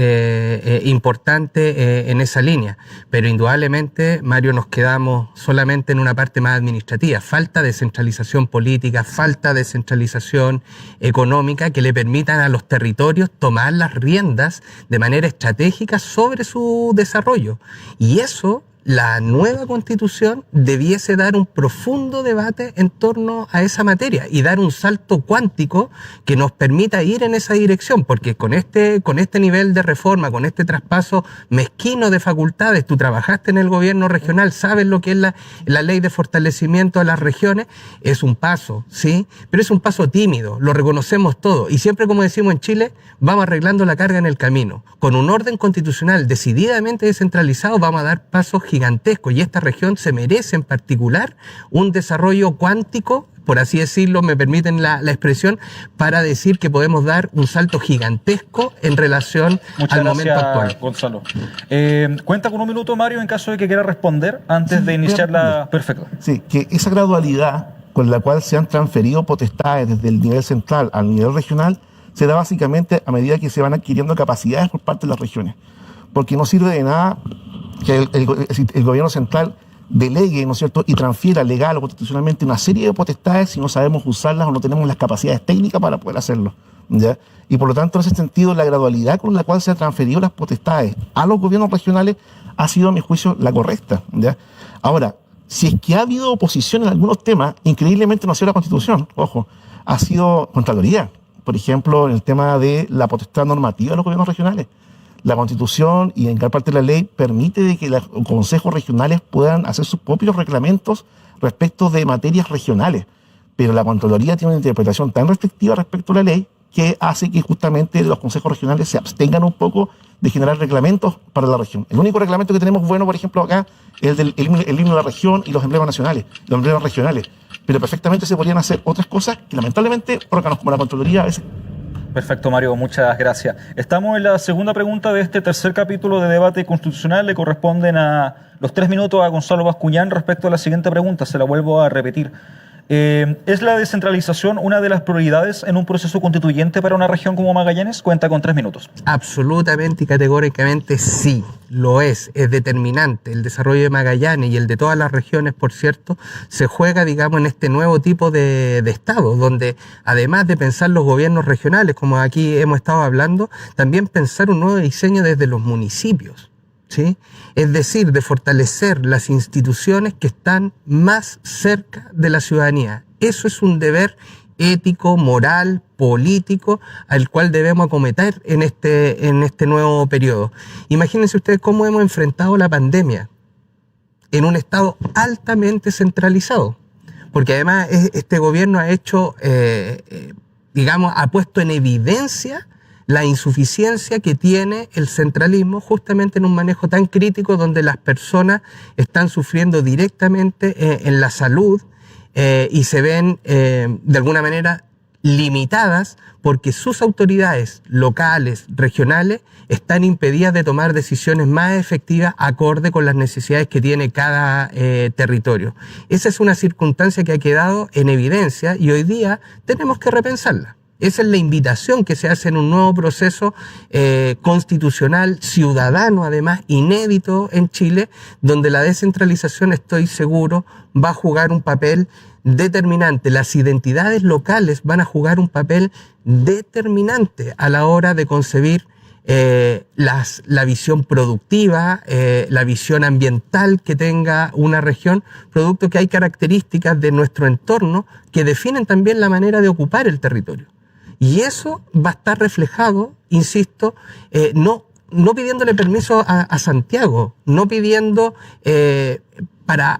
C: importantes en esa línea, pero indudablemente, Mario, nos quedamos solamente en una parte más administrativa. Falta descentralización política, falta descentralización económica que le permitan a los territorios tomar las riendas de manera estratégica sobre su desarrollo. Y eso, la nueva Constitución debiese dar un profundo debate en torno a esa materia y dar un salto cuántico que nos permita ir en esa dirección, porque con este nivel de reforma, con este traspaso mezquino de facultades, tú trabajaste en el gobierno regional, sabes lo que es la ley de fortalecimiento de las regiones, es un paso, ¿sí? Pero es un paso tímido, lo reconocemos todos, y siempre, como decimos en Chile, vamos arreglando la carga en el camino. Con un orden constitucional decididamente descentralizado vamos a dar pasos gigantesco, y esta región se merece en particular un desarrollo cuántico, por así decirlo, me permiten la expresión, para decir que podemos dar un salto gigantesco en relación al momento actual.
A: Gonzalo. Cuenta con 1 minuto, Mario, en caso de que quiera responder antes de iniciar la... Perfecto.
B: Sí, que esa gradualidad con la cual se han transferido potestades desde el nivel central al nivel regional se da básicamente a medida que se van adquiriendo capacidades por parte de las regiones. Porque no sirve de nada que el gobierno central delegue, ¿no es cierto?, y transfiera legal o constitucionalmente una serie de potestades si no sabemos usarlas o no tenemos las capacidades técnicas para poder hacerlo, ¿ya? Y por lo tanto, en ese sentido, la gradualidad con la cual se han transferido las potestades a los gobiernos regionales ha sido, a mi juicio, la correcta, ¿ya? Ahora, si es que ha habido oposición en algunos temas, increíblemente no ha sido la Constitución, ojo, ha sido Contraloría. Por ejemplo, en el tema de la potestad normativa de los gobiernos regionales. La Constitución y en gran parte de la ley permite de que los consejos regionales puedan hacer sus propios reglamentos respecto de materias regionales, pero la Contraloría tiene una interpretación tan restrictiva respecto a la ley que hace que justamente los consejos regionales se abstengan un poco de generar reglamentos para la región. El único reglamento que tenemos bueno, por ejemplo, acá es el himno de la región y los emblemas nacionales, los emblemas regionales, pero perfectamente se podrían hacer otras cosas que lamentablemente órganos como la Contraloría a veces...
A: Perfecto, Mario, muchas gracias. Estamos en la segunda pregunta de este tercer capítulo de debate constitucional. Le corresponden a los 3 minutos a Gonzalo Bascuñán respecto a la siguiente pregunta. Se la vuelvo a repetir. ¿Es la descentralización una de las prioridades en un proceso constituyente para una región como Magallanes? Cuenta con 3 minutos.
C: Absolutamente y categóricamente sí, lo es determinante. El desarrollo de Magallanes y el de todas las regiones, por cierto, se juega, digamos, en este nuevo tipo de Estado, donde además de pensar los gobiernos regionales, como aquí hemos estado hablando, también pensar un nuevo diseño desde los municipios. ¿Sí? Es decir, de fortalecer las instituciones que están más cerca de la ciudadanía. Eso es un deber ético, moral, político, al cual debemos acometer en este nuevo periodo. Imagínense ustedes cómo hemos enfrentado la pandemia en un Estado altamente centralizado, porque además este gobierno ha hecho, digamos, ha puesto en evidencia la insuficiencia que tiene el centralismo justamente en un manejo tan crítico donde las personas están sufriendo directamente en la salud y se ven de alguna manera limitadas porque sus autoridades locales, regionales, están impedidas de tomar decisiones más efectivas acorde con las necesidades que tiene cada territorio. Esa es una circunstancia que ha quedado en evidencia y hoy día tenemos que repensarla. Esa es la invitación que se hace en un nuevo proceso constitucional, ciudadano, además, inédito en Chile, donde la descentralización, estoy seguro, va a jugar un papel determinante. Las identidades locales van a jugar un papel determinante a la hora de concebir la visión productiva, la visión ambiental que tenga una región, producto que hay características de nuestro entorno que definen también la manera de ocupar el territorio. Y eso va a estar reflejado, insisto, no pidiéndole permiso a Santiago, no pidiendo para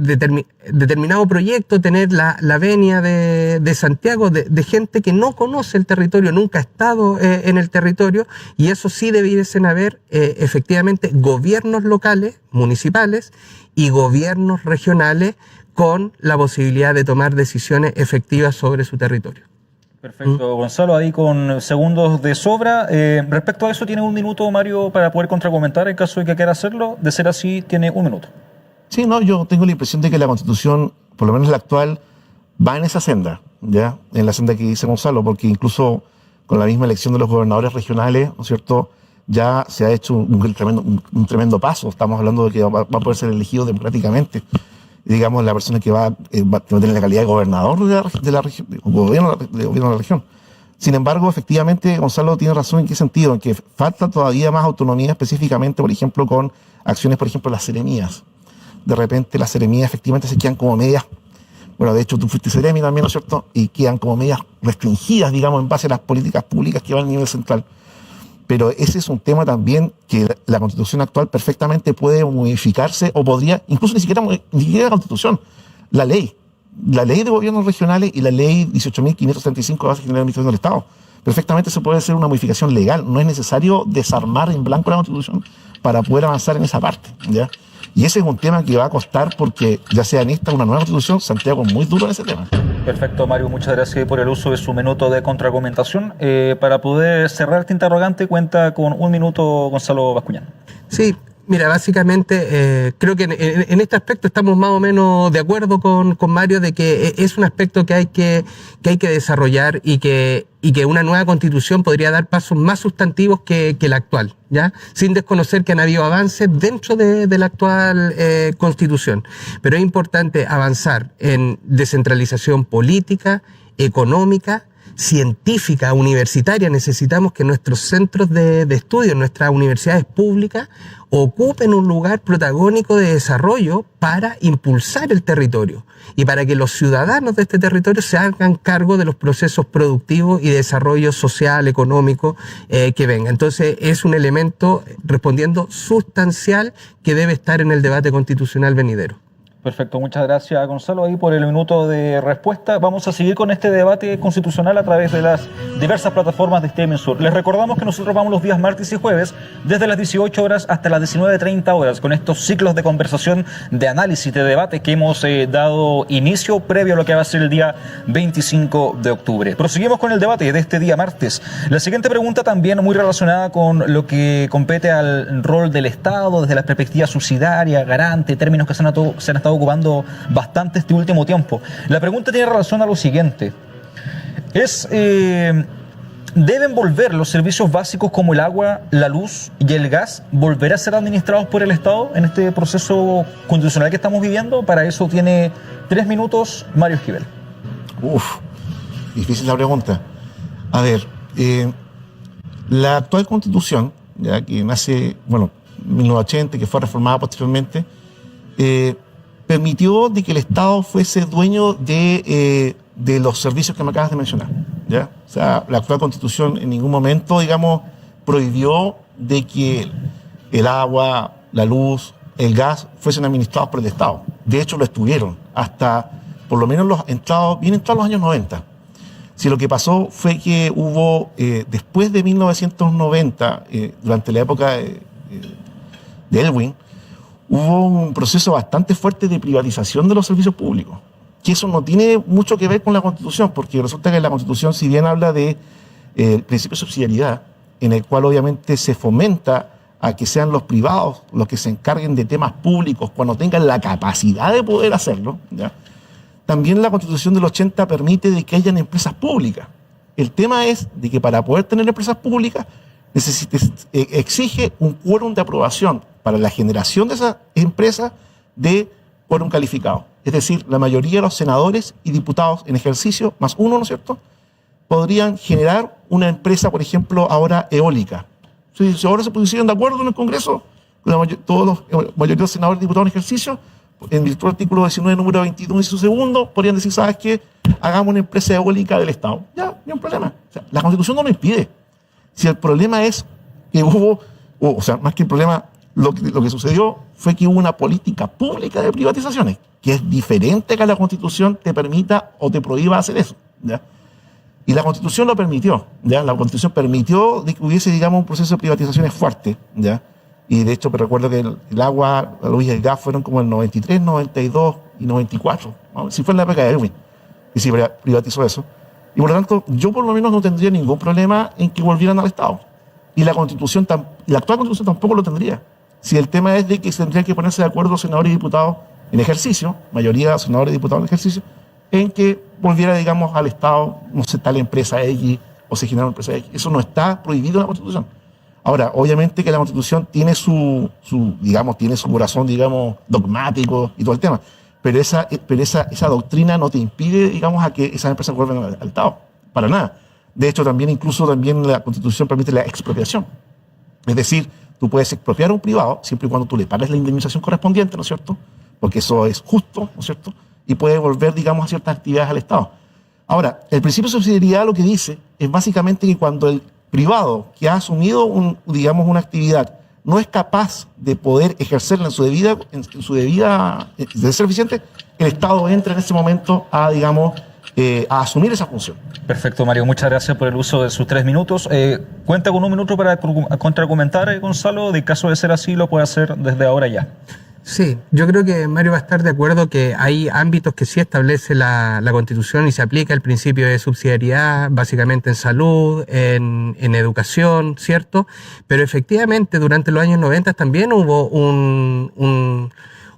C: determinado proyecto tener la venia de Santiago, de gente que no conoce el territorio, nunca ha estado en el territorio, y eso sí debiesen haber efectivamente gobiernos locales, municipales, y gobiernos regionales con la posibilidad de tomar decisiones efectivas sobre su territorio.
A: Perfecto, Gonzalo, ahí con segundos de sobra. Respecto a eso, tiene 1 minuto, Mario, para poder contraargumentar en caso de que quiera hacerlo. De ser así, tiene 1 minuto.
B: Sí, no, yo tengo la impresión de que la Constitución, por lo menos la actual, va en esa senda, ¿ya? En la senda que dice Gonzalo, porque incluso con la misma elección de los gobernadores regionales, ¿no es cierto?, ya se ha hecho un tremendo paso. Estamos hablando de que va a poder ser elegido democráticamente, digamos, la persona que va a tener la calidad de gobernador de la región, gobierno de la región. Sin embargo, efectivamente, Gonzalo tiene razón en qué sentido, en que falta todavía más autonomía, específicamente, por ejemplo, con acciones, por ejemplo, las seremías. De repente las seremías efectivamente se quedan como medias, bueno, de hecho tú fuiste seremi también, ¿no es cierto?, y quedan como medias restringidas, digamos, en base a las políticas públicas que van a nivel central. Pero ese es un tema también que la Constitución actual perfectamente puede modificarse, o podría, incluso ni siquiera la Constitución, la ley de gobiernos regionales y la ley 18.535 de base general de administración del Estado. Perfectamente se puede hacer una modificación legal, no es necesario desarmar en blanco la Constitución para poder avanzar en esa parte, ¿ya? Y ese es un tema que va a costar porque, ya sea en esta o una nueva Constitución, Santiago es muy duro en ese tema.
A: Perfecto, Mario, muchas gracias por el uso de su minuto de contraargumentación. Para poder cerrar este interrogante, cuenta con 1 minuto, Gonzalo Bascuñán.
C: Sí, mira, básicamente creo que en este aspecto estamos más o menos de acuerdo con Mario de que es un aspecto que hay que desarrollar y que una nueva constitución podría dar pasos más sustantivos que la actual, ¿ya? Sin desconocer que han habido avances dentro de la actual constitución. Pero es importante avanzar en descentralización política, económica, científica, universitaria. Necesitamos que nuestros centros de estudio, nuestras universidades públicas, ocupen un lugar protagónico de desarrollo para impulsar el territorio y para que los ciudadanos de este territorio se hagan cargo de los procesos productivos y de desarrollo social, económico que venga. Entonces es un elemento, respondiendo, sustancial que debe estar en el debate constitucional venidero.
A: Perfecto, muchas gracias, Gonzalo, ahí por el minuto de respuesta. Vamos a seguir con este debate constitucional a través de las diversas plataformas de Streaming Sur. Les recordamos que nosotros vamos los días martes y jueves desde las 18 horas hasta las 19:30 horas con estos ciclos de conversación, de análisis, de debate que hemos dado inicio previo a lo que va a ser el día 25 de octubre. Proseguimos con el debate de este día martes. La siguiente pregunta también muy relacionada con lo que compete al rol del Estado desde la perspectiva subsidiaria, garante, términos que se han estado estado ocupando bastante este último tiempo. La pregunta tiene relación a lo siguiente. ¿Deben volver los servicios básicos como el agua, la luz y el gas volver a ser administrados por el Estado en este proceso constitucional que estamos viviendo? Para eso tiene 3 minutos Mario Esquivel.
B: Difícil la pregunta. A ver, la actual Constitución, ya que nace, 1980, que fue reformada posteriormente, permitió de que el Estado fuese dueño de los servicios que me acabas de mencionar, ¿ya? O sea, la actual Constitución en ningún momento, digamos, prohibió de que el agua, la luz, el gas fuesen administrados por el Estado. De hecho, lo estuvieron hasta, por lo menos, bien entrados los años 90. Si lo que pasó fue que hubo, después de 1990, durante la época de Elwin, hubo un proceso bastante fuerte de privatización de los servicios públicos. Que eso no tiene mucho que ver con la Constitución, porque resulta que la Constitución, si bien habla de principio de subsidiariedad, en el cual obviamente se fomenta a que sean los privados los que se encarguen de temas públicos cuando tengan la capacidad de poder hacerlo, ¿ya? También la Constitución del 80 permite de que hayan empresas públicas. El tema es de que para poder tener empresas públicas exige un quórum de aprobación para la generación de esa empresa de quórum calificado. Es decir, la mayoría de los senadores y diputados en ejercicio, más uno, ¿no es cierto?, podrían generar una empresa, por ejemplo, ahora eólica. Si ahora se pusieran de acuerdo en el Congreso, la mayoría de los senadores y diputados en ejercicio, en virtud del artículo 19, número 22 y su segundo, podrían decir, ¿sabes qué? Hagamos una empresa eólica del Estado. Ya, no hay un problema. O sea, la Constitución no lo impide. Si el problema es que más que el problema, lo que sucedió fue que hubo una política pública de privatizaciones, que es diferente que la Constitución te permita o te prohíba hacer eso, ¿ya? Y la Constitución lo permitió, ¿ya? La Constitución permitió que hubiese, digamos, un proceso de privatizaciones fuerte, ¿ya? Y de hecho, me recuerdo que el agua, la luz y el gas fueron como el 93, 92 y 94, ¿no? Si fue en la época de Elwin, y se privatizó eso. Y por lo tanto, yo por lo menos no tendría ningún problema en que volvieran al Estado. Y la Constitución, la actual Constitución tampoco lo tendría. Si el tema es de que se tendrían que ponerse de acuerdo los senadores y diputados en ejercicio, mayoría de senadores y diputados en ejercicio, en que volviera, digamos, al Estado, no sé, tal empresa X o se genera una empresa X. Eso no está prohibido en la Constitución. Ahora, obviamente que la Constitución tiene su corazón, digamos, dogmático y todo el tema, pero esa doctrina no te impide, digamos, a que esas empresas vuelvan al Estado, para nada. De hecho, también la Constitución permite la expropiación. Es decir, tú puedes expropiar a un privado siempre y cuando tú le pagues la indemnización correspondiente, ¿no es cierto? Porque eso es justo, ¿no es cierto? Y puede volver, digamos, a ciertas actividades al Estado. Ahora, el principio de subsidiariedad lo que dice es básicamente que cuando el privado que ha asumido una actividad no es capaz de poder ejercerla de ser eficiente, el Estado entra en ese momento a asumir esa función.
A: Perfecto, Mario. Muchas gracias por el uso de sus 3 minutos. Cuenta con 1 minuto para contraargumentar, Gonzalo. De caso de ser así, lo puede hacer desde ahora ya.
C: Sí, yo creo que Mario va a estar de acuerdo que hay ámbitos que sí establece la Constitución y se aplica el principio de subsidiariedad, básicamente en salud, en educación, ¿cierto? Pero efectivamente durante los años 90 también hubo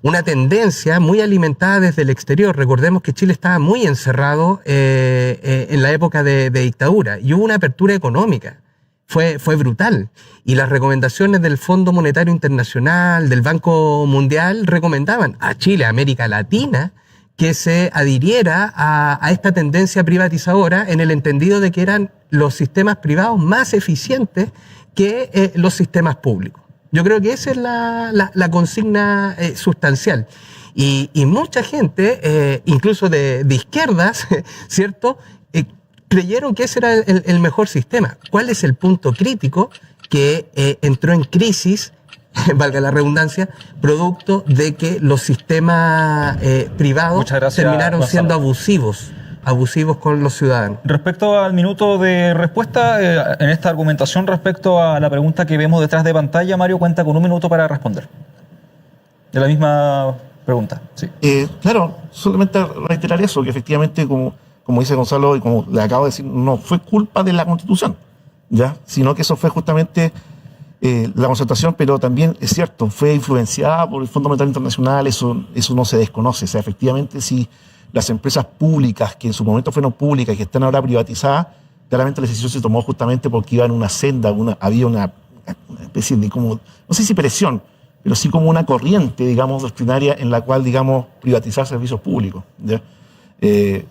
C: una tendencia muy alimentada desde el exterior. Recordemos que Chile estaba muy encerrado en la época de dictadura y hubo una apertura económica. Fue brutal. Y las recomendaciones del Fondo Monetario Internacional, del Banco Mundial, recomendaban a Chile, a América Latina, que se adhiriera a esta tendencia privatizadora en el entendido de que eran los sistemas privados más eficientes que los sistemas públicos. Yo creo que esa es la consigna sustancial. Y mucha gente, incluso de izquierdas, ¿cierto?, creyeron que ese era el mejor sistema. ¿Cuál es el punto crítico? Que entró en crisis, valga la redundancia, producto de que los sistemas privados terminaron siendo abusivos con los ciudadanos.
A: Respecto al minuto de respuesta, en esta argumentación respecto a la pregunta que vemos detrás de pantalla, Mario cuenta con 1 minuto para responder. De la misma pregunta, sí.
B: Claro, solamente reiterar eso, que efectivamente, como dice Gonzalo y como le acabo de decir, no fue culpa de la Constitución, ¿ya? Sino que eso fue justamente la concertación, pero también es cierto, fue influenciada por el Fondo Monetario Internacional, eso no se desconoce. O sea, efectivamente, si las empresas públicas, que en su momento fueron públicas y que están ahora privatizadas, claramente la decisión se tomó justamente porque iba en una senda, había una especie de, como, no sé si presión, pero sí como una corriente, digamos, doctrinaria en la cual, digamos, privatizar servicios públicos, ¿ya?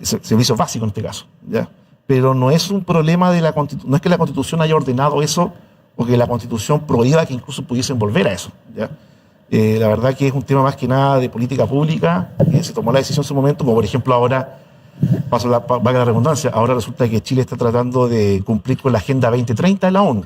B: Servicios básicos en este caso, ¿ya? Pero no es un problema de no es que la Constitución haya ordenado eso o que la Constitución prohíba que incluso pudiesen volver a eso, ¿ya? La verdad que es un tema más que nada de política pública, se tomó la decisión en su momento, como por ejemplo ahora, valga la redundancia, ahora resulta que Chile está tratando de cumplir con la Agenda 2030 de la ONU.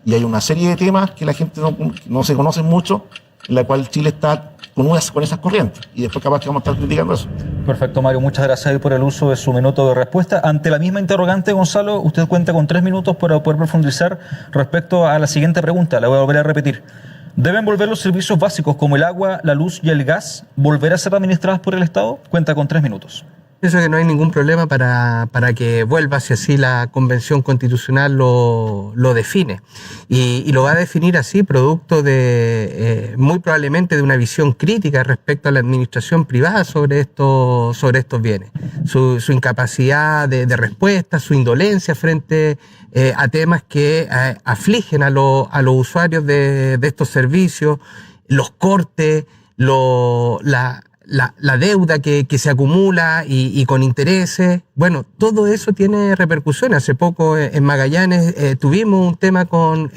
B: Y hay una serie de temas que la gente no se conoce mucho, en la cual Chile está con esas corrientes. Y después capaz que vamos a estar criticando eso.
A: Perfecto, Mario. Muchas gracias por el uso de su minuto de respuesta. Ante la misma interrogante, Gonzalo, usted cuenta con 3 minutos para poder profundizar respecto a la siguiente pregunta. La voy a volver a repetir. ¿Deben volver los servicios básicos como el agua, la luz y el gas volver a ser administrados por el Estado? Cuenta con 3 minutos.
C: Pienso que no hay ningún problema para que vuelva, si así la Convención Constitucional lo define. Y lo va a definir así, producto de, muy probablemente, de una visión crítica respecto a la administración privada sobre estos bienes. Su incapacidad de respuesta, su indolencia frente a temas que afligen a los usuarios de estos servicios, los cortes, la deuda que se acumula y con intereses. Bueno, todo eso tiene repercusiones. Hace poco en Magallanes tuvimos un tema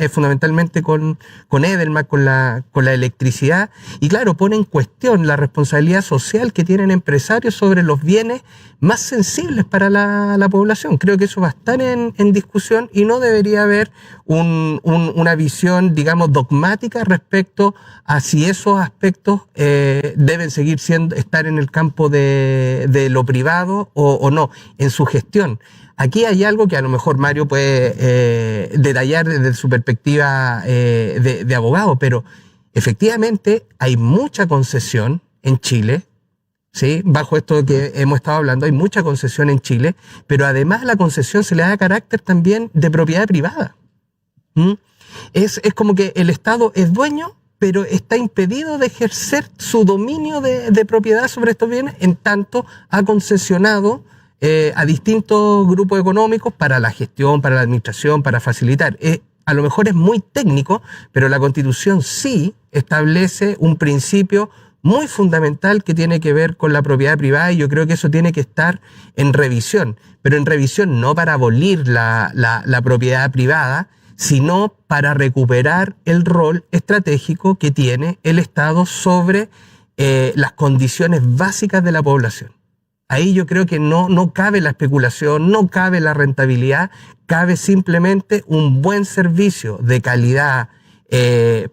C: fundamentalmente con Edelman, con la electricidad, y claro, pone en cuestión la responsabilidad social que tienen empresarios sobre los bienes más sensibles para la población. Creo que eso va a estar en discusión y no debería haber una visión, digamos, dogmática respecto a si esos aspectos deben seguir estar en el campo de lo privado o no, en su gestión. Aquí hay algo que a lo mejor Mario puede detallar desde su perspectiva de abogado, pero efectivamente hay mucha concesión en Chile, ¿sí? Bajo esto que hemos estado hablando, hay mucha concesión en Chile, pero además la concesión se le da carácter también de propiedad privada. Es como que el Estado es dueño, pero está impedido de ejercer su dominio de propiedad sobre estos bienes, en tanto ha concesionado a distintos grupos económicos para la gestión, para la administración, para facilitar. A lo mejor es muy técnico, pero la Constitución sí establece un principio muy fundamental que tiene que ver con la propiedad privada, y yo creo que eso tiene que estar en revisión, pero en revisión no para abolir la propiedad privada, sino para recuperar el rol estratégico que tiene el Estado sobre las condiciones básicas de la población. Ahí yo creo que no cabe la especulación, no cabe la rentabilidad, cabe simplemente un buen servicio de calidad,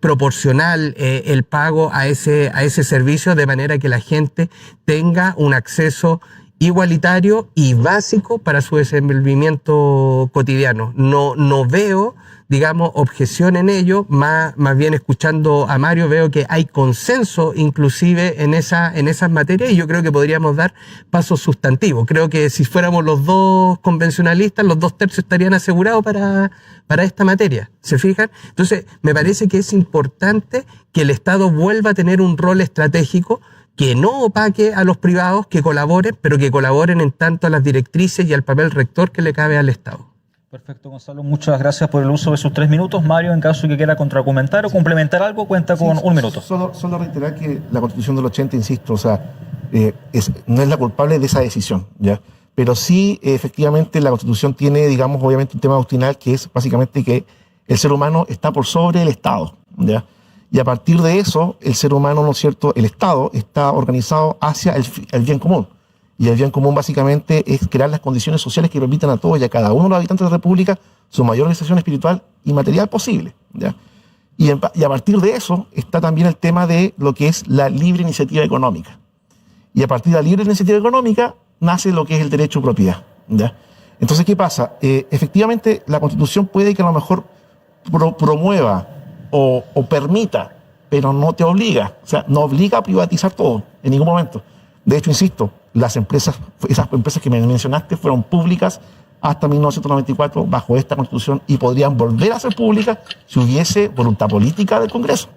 C: proporcional el pago a ese servicio, de manera que la gente tenga un acceso igualitario y básico para su desenvolvimiento cotidiano. No veo, digamos, objeción en ello, más bien escuchando a Mario veo que hay consenso inclusive en esas materias, y yo creo que podríamos dar pasos sustantivos. Creo que si fuéramos los dos convencionalistas, los 2/3 estarían asegurados para esta materia, ¿se fijan? Entonces, me parece que es importante que el Estado vuelva a tener un rol estratégico, que no opaque a los privados, que colaboren, pero que colaboren en tanto a las directrices y al papel rector que le cabe al Estado.
A: Perfecto, Gonzalo. Muchas gracias por el uso de sus 3 minutos. Mario, en caso de que quiera contraargumentar o complementar algo, cuenta con 1 minuto.
B: Solo reiterar que la Constitución del 80, insisto, o sea, no es la culpable de esa decisión, ¿ya? Pero sí, efectivamente, la Constitución tiene, digamos, obviamente un tema doctrinal, que es básicamente que el ser humano está por sobre el Estado, ¿ya? Y a partir de eso, el ser humano, ¿no es cierto?, el Estado está organizado hacia el bien común. Y el bien común básicamente es crear las condiciones sociales que permitan a todos y a cada uno de los habitantes de la República su mayor realización espiritual y material posible, ¿ya? Y a partir de eso está también el tema de lo que es la libre iniciativa económica. Y a partir de la libre iniciativa económica nace lo que es el derecho a propiedad, ¿ya? Entonces, ¿qué pasa? Efectivamente, la Constitución puede que a lo mejor promueva o permita, pero no te obliga. O sea, no obliga a privatizar todo en ningún momento. De hecho, insisto, esas empresas que me mencionaste fueron públicas hasta 1994 bajo esta Constitución y podrían volver a ser públicas si hubiese voluntad política del Congreso.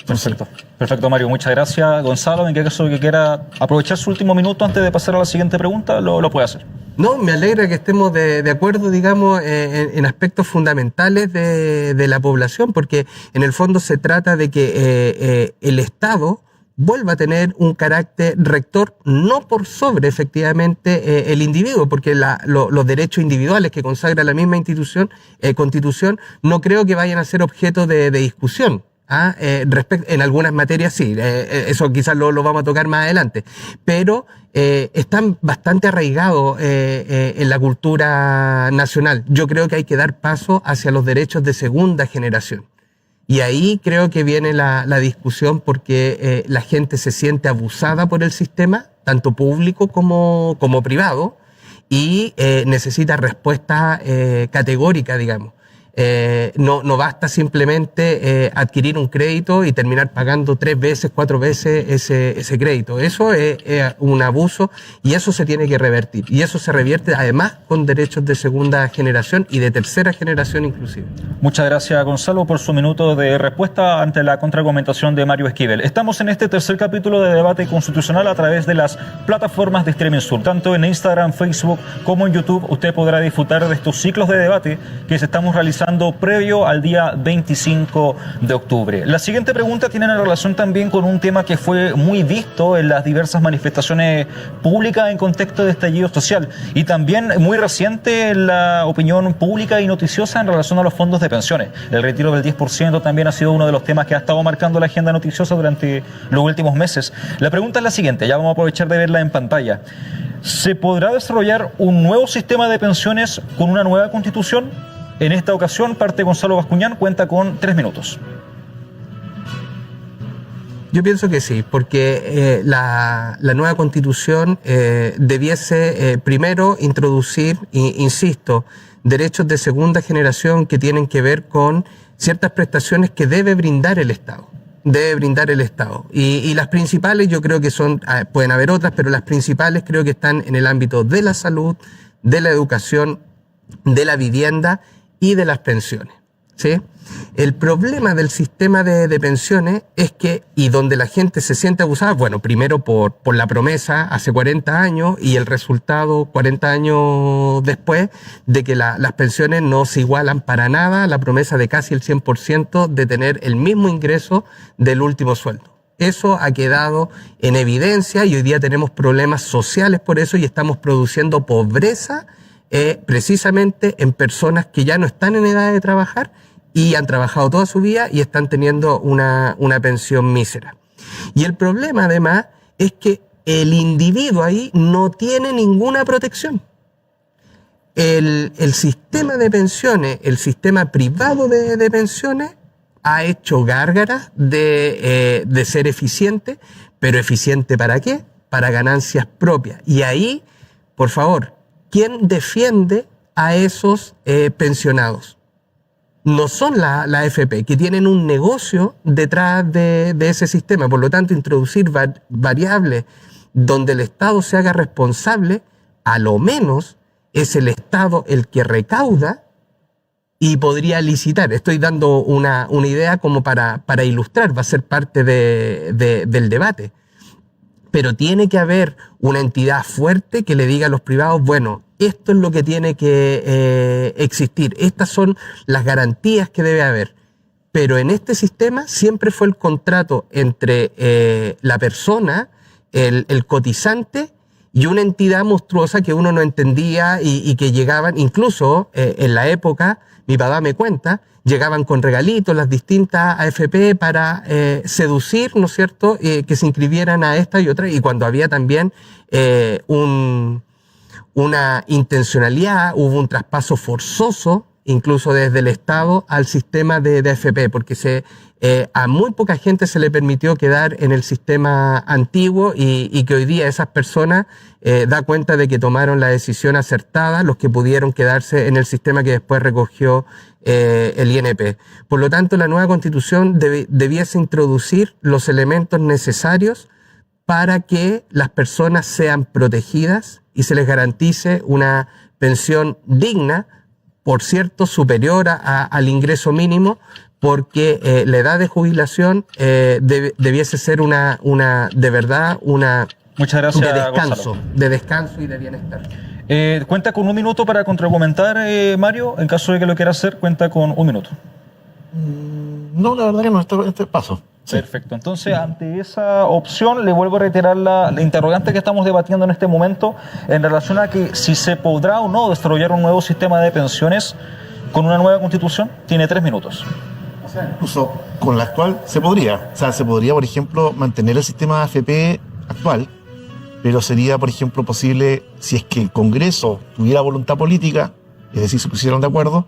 A: Perfecto, perfecto, Mario. Muchas gracias. Gonzalo, en qué caso que quiera aprovechar su último minuto antes de pasar a la siguiente pregunta, lo puede hacer.
C: No, me alegra que estemos de acuerdo, digamos, en aspectos fundamentales de la población, porque en el fondo se trata de que el Estado vuelva a tener un carácter rector, no por sobre, efectivamente, el individuo, porque los derechos individuales que consagra la misma Constitución, no creo que vayan a ser objeto de discusión. En algunas materias sí, eso quizás lo vamos a tocar más adelante, pero están bastante arraigados en la cultura nacional. Yo creo que hay que dar paso hacia los derechos de segunda generación. Y ahí creo que viene la discusión, porque la gente se siente abusada por el sistema, tanto público como privado, y necesita respuesta categórica, digamos. No basta simplemente adquirir un crédito y terminar pagando 3 veces, 4 veces ese crédito. Eso es un abuso y eso se tiene que revertir. Y eso se revierte además con derechos de segunda generación y de tercera generación inclusive.
A: Muchas gracias, Gonzalo, por su minuto de respuesta ante la contraargumentación de Mario Esquivel. Estamos en este tercer capítulo de Debate Constitucional a través de las plataformas de Streaming Sur. Tanto en Instagram, Facebook como en YouTube usted podrá disfrutar de estos ciclos de debate que se estamos realizando previo al día 25 de octubre. La siguiente pregunta tiene una relación también con un tema que fue muy visto en las diversas manifestaciones públicas en contexto de estallido social y también muy reciente en la opinión pública y noticiosa en relación a los fondos de pensiones. El retiro del 10% también ha sido uno de los temas que ha estado marcando la agenda noticiosa durante los últimos meses. La pregunta es la siguiente, ya vamos a aprovechar de verla en pantalla. ¿Se podrá desarrollar un nuevo sistema de pensiones con una nueva constitución? En esta ocasión, parte Gonzalo Bascuñán, cuenta con 3 minutos.
C: Yo pienso que sí, porque la nueva Constitución debiese primero introducir, insisto, derechos de segunda generación que tienen que ver con ciertas prestaciones que debe brindar el Estado. Y las principales yo creo que son, pueden haber otras, pero las principales creo que están en el ámbito de la salud, de la educación, de la vivienda y de las pensiones, ¿sí? El problema del sistema de pensiones es que, y donde la gente se siente abusada, bueno, primero por la promesa hace 40 años y el resultado 40 años después de que las pensiones no se igualan para nada a la promesa de casi el 100% de tener el mismo ingreso del último sueldo. Eso ha quedado en evidencia y hoy día tenemos problemas sociales por eso y estamos produciendo pobreza precisamente en personas que ya no están en edad de trabajar y han trabajado toda su vida y están teniendo una pensión mísera. Y el problema además es que el individuo ahí no tiene ninguna protección. El sistema de pensiones, el sistema privado de pensiones ha hecho gárgaras de ser eficiente, pero ¿eficiente para qué? Para ganancias propias. Y ahí, por favor, ¿quién defiende a esos pensionados? No son la AFP, que tienen un negocio detrás de ese sistema. Por lo tanto, introducir variables donde el Estado se haga responsable, a lo menos es el Estado el que recauda y podría licitar. Estoy dando una idea como para ilustrar, va a ser parte del debate. Pero tiene que haber una entidad fuerte que le diga a los privados, bueno, esto es lo que tiene que existir, estas son las garantías que debe haber. Pero en este sistema siempre fue el contrato entre la persona, el cotizante, y una entidad monstruosa que uno no entendía y que llegaban, incluso en la época, mi papá me cuenta, llegaban con regalitos las distintas AFP para seducir, ¿no es cierto?, que se inscribieran a esta y otra, y cuando había también una intencionalidad, hubo un traspaso forzoso, incluso desde el Estado, al sistema de AFP, porque a muy poca gente se le permitió quedar en el sistema antiguo y que hoy día esas personas da cuenta de que tomaron la decisión acertada, los que pudieron quedarse en el sistema que después recogió el INP. Por lo tanto, la nueva Constitución debiese introducir los elementos necesarios para que las personas sean protegidas y se les garantice una pensión digna, por cierto, superior al ingreso mínimo, porque la edad de jubilación debiese ser de verdad una
A: Muchas gracias,
C: Gonzalo. De descanso y de bienestar.
A: Cuenta con 1 minuto para contraargumentar, Mario. En caso de que lo quiera hacer, cuenta con 1 minuto.
B: No, la verdad que no, este paso. Sí.
A: Perfecto. Entonces, ante esa opción, le vuelvo a reiterar la interrogante que estamos debatiendo en este momento en relación a que si se podrá o no desarrollar un nuevo sistema de pensiones con una nueva constitución. Tiene 3 minutos.
B: O sea, incluso con la actual se podría. O sea, se podría, por ejemplo, mantener el sistema de AFP actual, pero sería, por ejemplo, posible, si es que el Congreso tuviera voluntad política, es decir, se pusieran de acuerdo,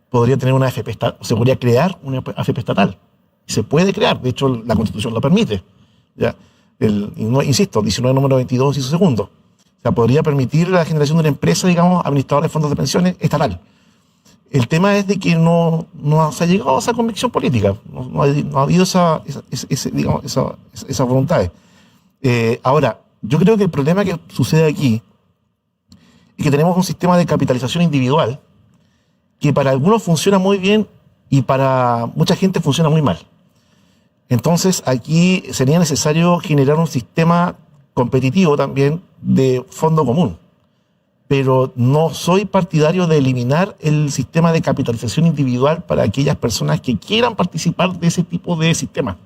B: podría tener una AFP estatal, se podría crear una AFP estatal. Se puede crear, de hecho la Constitución lo permite. ¿Ya? Insisto, 19 número 22, inciso segundo. O sea, podría permitir la generación de una empresa, digamos, administradora de fondos de pensiones estatal. El tema es de que no se ha llegado a esa convicción política, no ha habido esas voluntades. Ahora, yo creo que el problema que sucede aquí es que tenemos un sistema de capitalización individual que para algunos funciona muy bien y para mucha gente funciona muy mal. Entonces, aquí sería necesario generar un sistema competitivo también de fondo común. Pero no soy partidario de eliminar el sistema de capitalización individual para aquellas personas que quieran participar de ese tipo de sistema.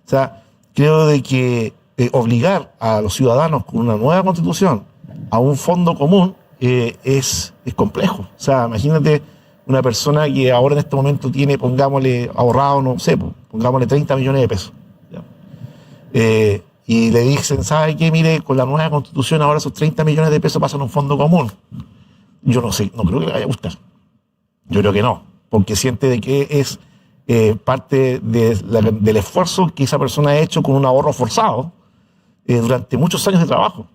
B: O sea, creo de que obligar a los ciudadanos con una nueva constitución a un fondo común es complejo. O sea, imagínate una persona que ahora en este momento tiene, pongámosle, ahorrado, no sé, pongámosle 30 millones de pesos. Y le dicen, ¿sabe qué? Mire, con la nueva constitución ahora esos 30 millones de pesos pasan a un fondo común. Yo no sé, no creo que le vaya a gustar. Yo creo que no, porque siente de que es parte del esfuerzo que esa persona ha hecho con un ahorro forzado durante muchos años de trabajo.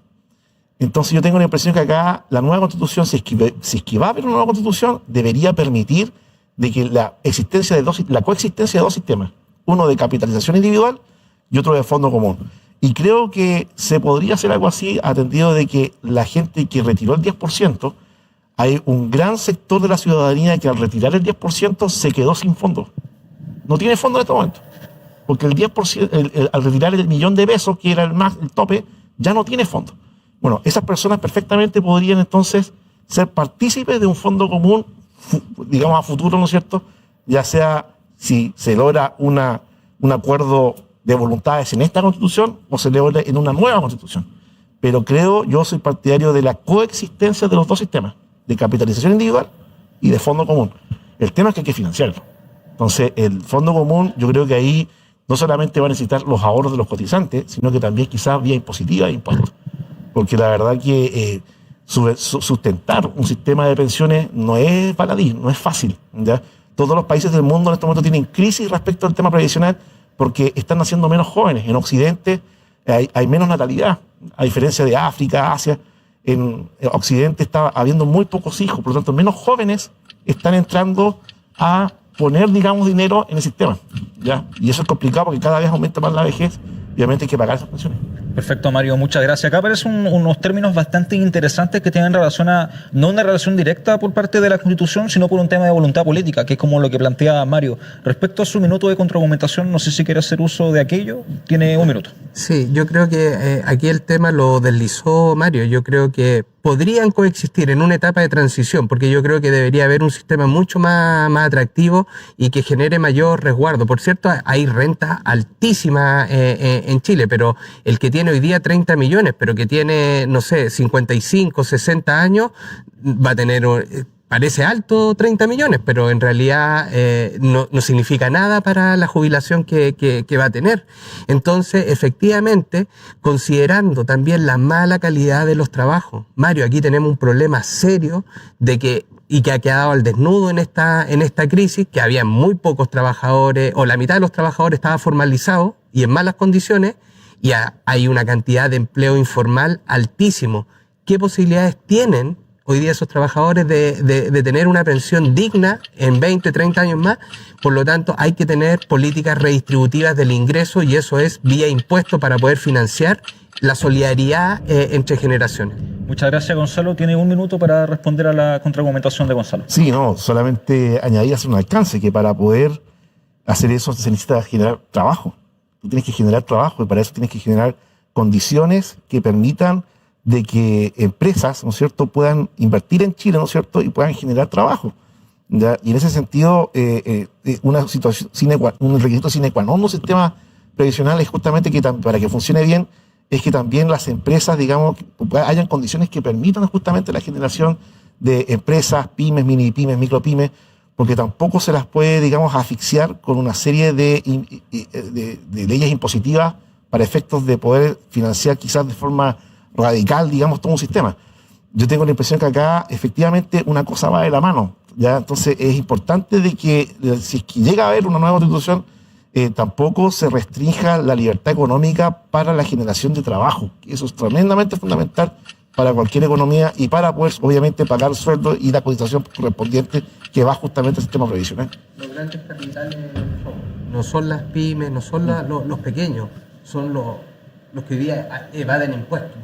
B: Entonces yo tengo la impresión que acá la nueva constitución, si es que va a haber una nueva constitución, debería permitir de que la coexistencia de dos sistemas, uno de capitalización individual y otro de fondo común. Y creo que se podría hacer algo así, atendido de que la gente que retiró el 10%, hay un gran sector de la ciudadanía que al retirar el 10% se quedó sin fondo. No tiene fondo en este momento. Porque el 10%, al retirar el millón de pesos, que era el tope, ya no tiene fondo. Bueno, esas personas perfectamente podrían entonces ser partícipes de un fondo común, digamos a futuro, ¿no es cierto? Ya sea si se logra un acuerdo de voluntades en esta constitución o se logra en una nueva constitución. Pero yo soy partidario de la coexistencia de los dos sistemas, de capitalización individual y de fondo común. El tema es que hay que financiarlo. Entonces, el fondo común, yo creo que ahí no solamente va a necesitar los ahorros de los cotizantes, sino que también quizás vía impositiva de impuestos. Porque la verdad que sustentar un sistema de pensiones no es baladí, no es fácil. ¿Ya? Todos los países del mundo en este momento tienen crisis respecto al tema previsional porque están naciendo menos jóvenes. En Occidente hay menos natalidad, a diferencia de África, Asia. En Occidente está habiendo muy pocos hijos, por lo tanto menos jóvenes están entrando a poner, digamos, dinero en el sistema, ¿ya? Y eso es complicado porque cada vez aumenta más la vejez y obviamente hay que pagar esas pensiones.
A: Perfecto, Mario, muchas gracias. Acá aparecen unos términos bastante interesantes que tienen relación no una relación directa por parte de la Constitución, sino por un tema de voluntad política, que es como lo que plantea Mario. Respecto a su minuto de contraargumentación, no sé si quiere hacer uso de aquello. Tiene 1 minuto.
C: Sí, yo creo que aquí el tema lo deslizó Mario. Yo creo que podrían coexistir en una etapa de transición, porque yo creo que debería haber un sistema mucho más atractivo y que genere mayor resguardo. Por cierto, hay rentas altísimas en Chile, pero el que tiene hoy día 30 millones, pero que tiene, no sé, 55, 60 años, va a tener, parece alto 30 millones, pero en realidad no significa nada para la jubilación que va a tener. Entonces, efectivamente, considerando también la mala calidad de los trabajos, Mario, aquí tenemos un problema serio que ha quedado al desnudo en esta crisis, que había muy pocos trabajadores, o la mitad de los trabajadores estaba formalizado y en malas condiciones, y hay una cantidad de empleo informal altísimo. ¿Qué posibilidades tienen hoy día esos trabajadores de tener una pensión digna en 20, 30 años más. Por lo tanto, hay que tener políticas redistributivas del ingreso y eso es vía impuestos para poder financiar la solidaridad entre generaciones.
A: Muchas gracias, Gonzalo. Tiene un minuto para responder a la contraargumentación de Gonzalo.
B: Sí, no, solamente añadir hacer un alcance, que para poder hacer eso se necesita generar trabajo. Tú tienes que generar trabajo y para eso tienes que generar condiciones que permitan de que empresas, ¿no es cierto?, puedan invertir en Chile, ¿no es cierto?, y puedan generar trabajo. ¿Ya? Y en ese sentido, una situación un requisito sine qua non de un sistema previsional es justamente que para que funcione bien, es que también las empresas, digamos, hayan condiciones que permitan justamente la generación de empresas, pymes, mini pymes, micropymes, porque tampoco se las puede, digamos, asfixiar con una serie de leyes impositivas para efectos de poder financiar quizás de forma radical, digamos, todo un sistema. Yo tengo la impresión que acá efectivamente una cosa va de la mano, ¿ya? Entonces es importante de que si es que llega a haber una nueva constitución, tampoco se restrinja la libertad económica para la generación de trabajo. Eso es tremendamente fundamental para cualquier economía y para poder, obviamente, pagar sueldos y la cotización correspondiente que va justamente al sistema previsional.
C: Los grandes capitales no son las pymes, no son los pequeños, son los que hoy día evaden impuestos.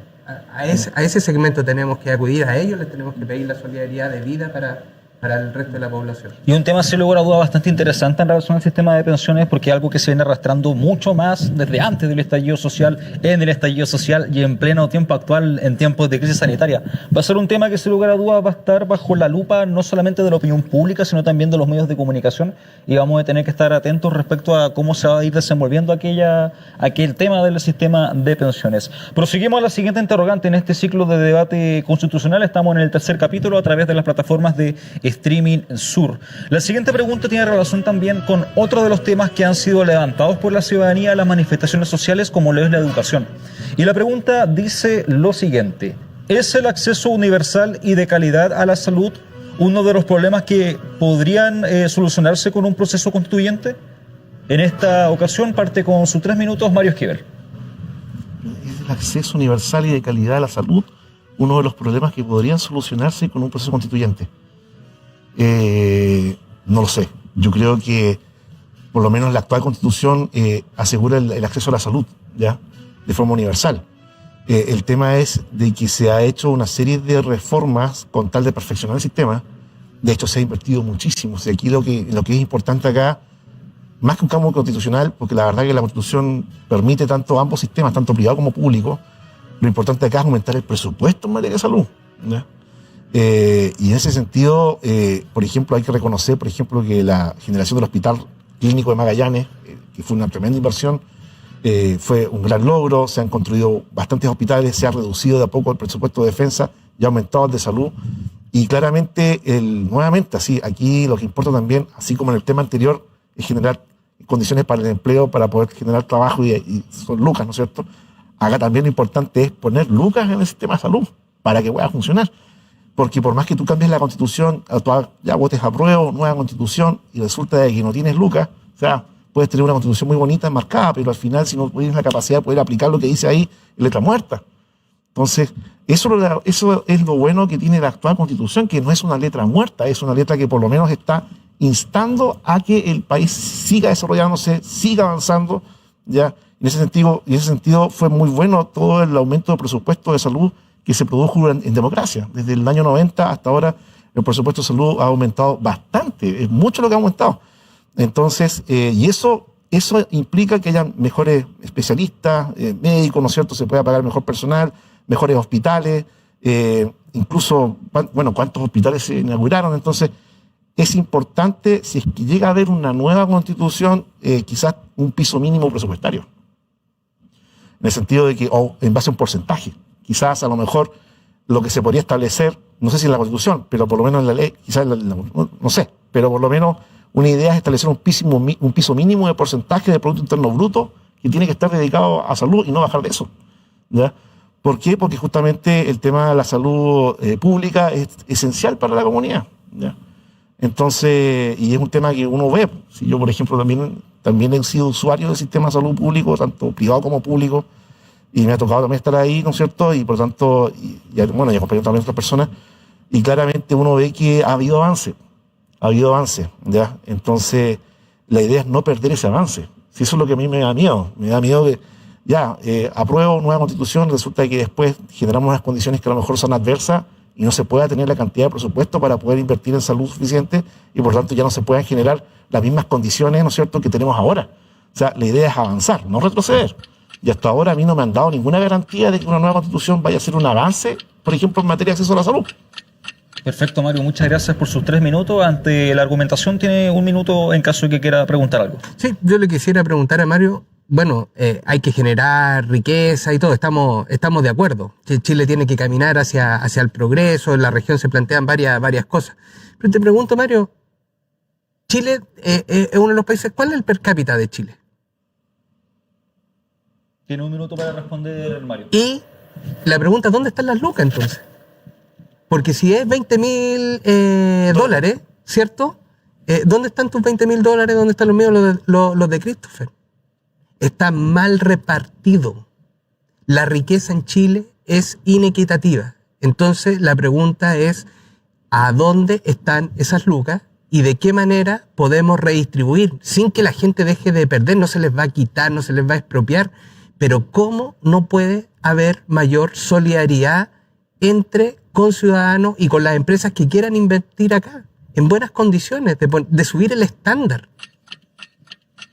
C: A ese segmento tenemos que acudir, a ellos les tenemos que pedir la solidaridad de vida para el resto de la población.
A: Y un tema, sin lugar a duda, bastante interesante en relación al sistema de pensiones, porque es algo que se viene arrastrando mucho más desde antes del estallido social, en el estallido social y en pleno tiempo actual, en tiempos de crisis sanitaria. Va a ser un tema que, sin lugar a dudas, va a estar bajo la lupa no solamente de la opinión pública, sino también de los medios de comunicación, y vamos a tener que estar atentos respecto a cómo se va a ir desenvolviendo aquel tema del sistema de pensiones. Proseguimos a la siguiente interrogante en este ciclo de debate constitucional. Estamos en el tercer capítulo a través de las plataformas de Streaming Sur. La siguiente pregunta tiene relación también con otro de los temas que han sido levantados por la ciudadanía en las manifestaciones sociales, como lo es la educación. Y la pregunta dice lo siguiente: ¿es el acceso universal y de calidad a la salud uno de los problemas que podrían solucionarse con un proceso constituyente? En esta ocasión parte con sus 3 minutos Mario Esquivel.
B: ¿Es el acceso universal y de calidad a la salud uno de los problemas que podrían solucionarse con un proceso constituyente? No lo sé. Yo creo que por lo menos la actual constitución asegura el acceso a la salud, ¿ya?, de forma universal. El tema es de que se ha hecho una serie de reformas con tal de perfeccionar el sistema. De hecho, se ha invertido muchísimo. O sea, aquí lo que es importante acá, más que un cambio constitucional, porque la verdad que la Constitución permite tanto ambos sistemas, tanto privado como público, lo importante acá es aumentar el presupuesto en materia de salud, ¿ya? Y en ese sentido, por ejemplo, hay que reconocer, por ejemplo, que la generación del Hospital Clínico de Magallanes, que fue una tremenda inversión, fue un gran logro. Se han construido bastantes hospitales, se ha reducido de a poco el presupuesto de defensa y ha aumentado el de salud. Y claramente, nuevamente, así, aquí lo que importa también, así como en el tema anterior, es generar condiciones para el empleo, para poder generar trabajo y son lucas, ¿no es cierto? Acá también lo importante es poner lucas en el sistema de salud para que pueda funcionar. Porque por más que tú cambies la constitución, ya votes a prueba, nueva constitución, y resulta de que no tienes lucas, o sea, puedes tener una constitución muy bonita, enmarcada, pero al final, si no tienes la capacidad de poder aplicar lo que dice ahí, es letra muerta. Entonces, eso es lo bueno que tiene la actual constitución, que no es una letra muerta, es una letra que por lo menos está instando a que el país siga desarrollándose, siga avanzando, ¿ya? En ese sentido fue muy bueno todo el aumento de presupuesto de salud que se produjo en democracia. Desde el año 90 hasta ahora, el presupuesto de salud ha aumentado bastante, es mucho lo que ha aumentado. Entonces, y eso implica que haya mejores especialistas, médicos, ¿no es cierto? Se pueda pagar mejor personal, mejores hospitales, incluso, bueno, cuántos hospitales se inauguraron. Entonces, es importante, si es que llega a haber una nueva constitución, quizás un piso mínimo presupuestario. En el sentido de que, o en base a un porcentaje. Quizás a lo mejor lo que se podría establecer, no sé si en la Constitución, pero por lo menos en la ley, quizás no sé, pero por lo menos una idea es establecer un piso mínimo de porcentaje del Producto Interno Bruto que tiene que estar dedicado a salud y no bajar de eso, ¿ya? ¿Por qué? Porque justamente el tema de la salud pública es esencial para la comunidad, ¿ya? Entonces, y es un tema que uno ve. Si yo, por ejemplo, también he sido usuario del sistema de salud público, tanto privado como público, y me ha tocado también estar ahí, ¿no es cierto? Y por tanto, y acompañado también a otras personas, y claramente uno ve que ha habido avance, ¿ya? Entonces, la idea es no perder ese avance. Si eso es lo que a mí me da miedo que apruebo nueva constitución, resulta que después generamos unas condiciones que a lo mejor son adversas y no se pueda tener la cantidad de presupuesto para poder invertir en salud suficiente y por tanto ya no se puedan generar las mismas condiciones, ¿no es cierto?, que tenemos ahora. O sea, la idea es avanzar, no retroceder. Y hasta ahora a mí no me han dado ninguna garantía de que una nueva constitución vaya a ser un avance, por ejemplo, en materia de acceso a la salud.
A: Perfecto, Mario. Muchas gracias por sus 3 minutos. Ante la argumentación tiene 1 minuto en caso de que quiera preguntar algo.
C: Sí, yo le quisiera preguntar a Mario, bueno, hay que generar riqueza y todo, estamos de acuerdo. Que Chile tiene que caminar hacia el progreso, en la región se plantean varias cosas. Pero te pregunto, Mario, Chile es uno de los países, ¿cuál es el per cápita de Chile?
A: Tiene 1 minuto para responder, Mario.
C: Y la pregunta, ¿dónde están las lucas entonces? Porque si es $20.000 dólares, ¿cierto? ¿Dónde están tus $20.000 dólares? ¿Dónde están los míos, los de Christopher? Está mal repartido. La riqueza en Chile es inequitativa. Entonces la pregunta es, ¿a dónde están esas lucas? ¿Y de qué manera podemos redistribuir sin que la gente deje de perder? No se les va a quitar, no se les va a expropiar. Pero ¿cómo no puede haber mayor solidaridad entre conciudadanos y con las empresas que quieran invertir acá? En buenas condiciones, de subir el estándar.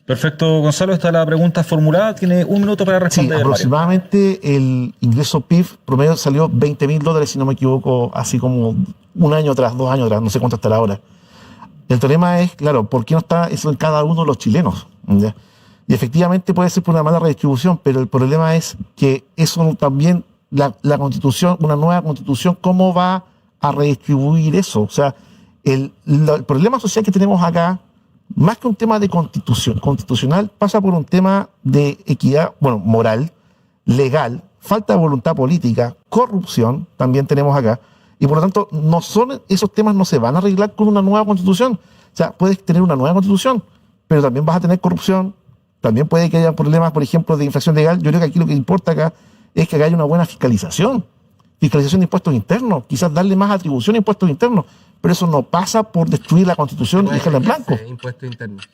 A: Perfecto, Gonzalo, está la pregunta formulada. Tiene 1 minuto para responder.
B: Sí, aproximadamente el ingreso PIB promedio salió $20.000 dólares, si no me equivoco, así como 1 año atrás, 2 años atrás, no sé cuánto estará ahora. El problema es, claro, ¿por qué no está eso en cada uno de los chilenos? ¿Ya? Y efectivamente puede ser por una mala redistribución, pero el problema es que eso también, la constitución, una nueva constitución, ¿cómo va a redistribuir eso? O sea, el problema social que tenemos acá, más que un tema de constitucional, pasa por un tema de equidad, bueno, moral, legal, falta de voluntad política, corrupción, también tenemos acá, y por lo tanto, esos temas no se van a arreglar con una nueva constitución. O sea, puedes tener una nueva constitución, pero también vas a tener corrupción, también puede que haya problemas, por ejemplo, de infracción legal. Yo creo que aquí lo que importa acá es que haya una buena fiscalización de impuestos internos, quizás darle más atribución a impuestos internos, pero eso no pasa por destruir la Constitución y dejarla en blanco.
C: Impuestos internos.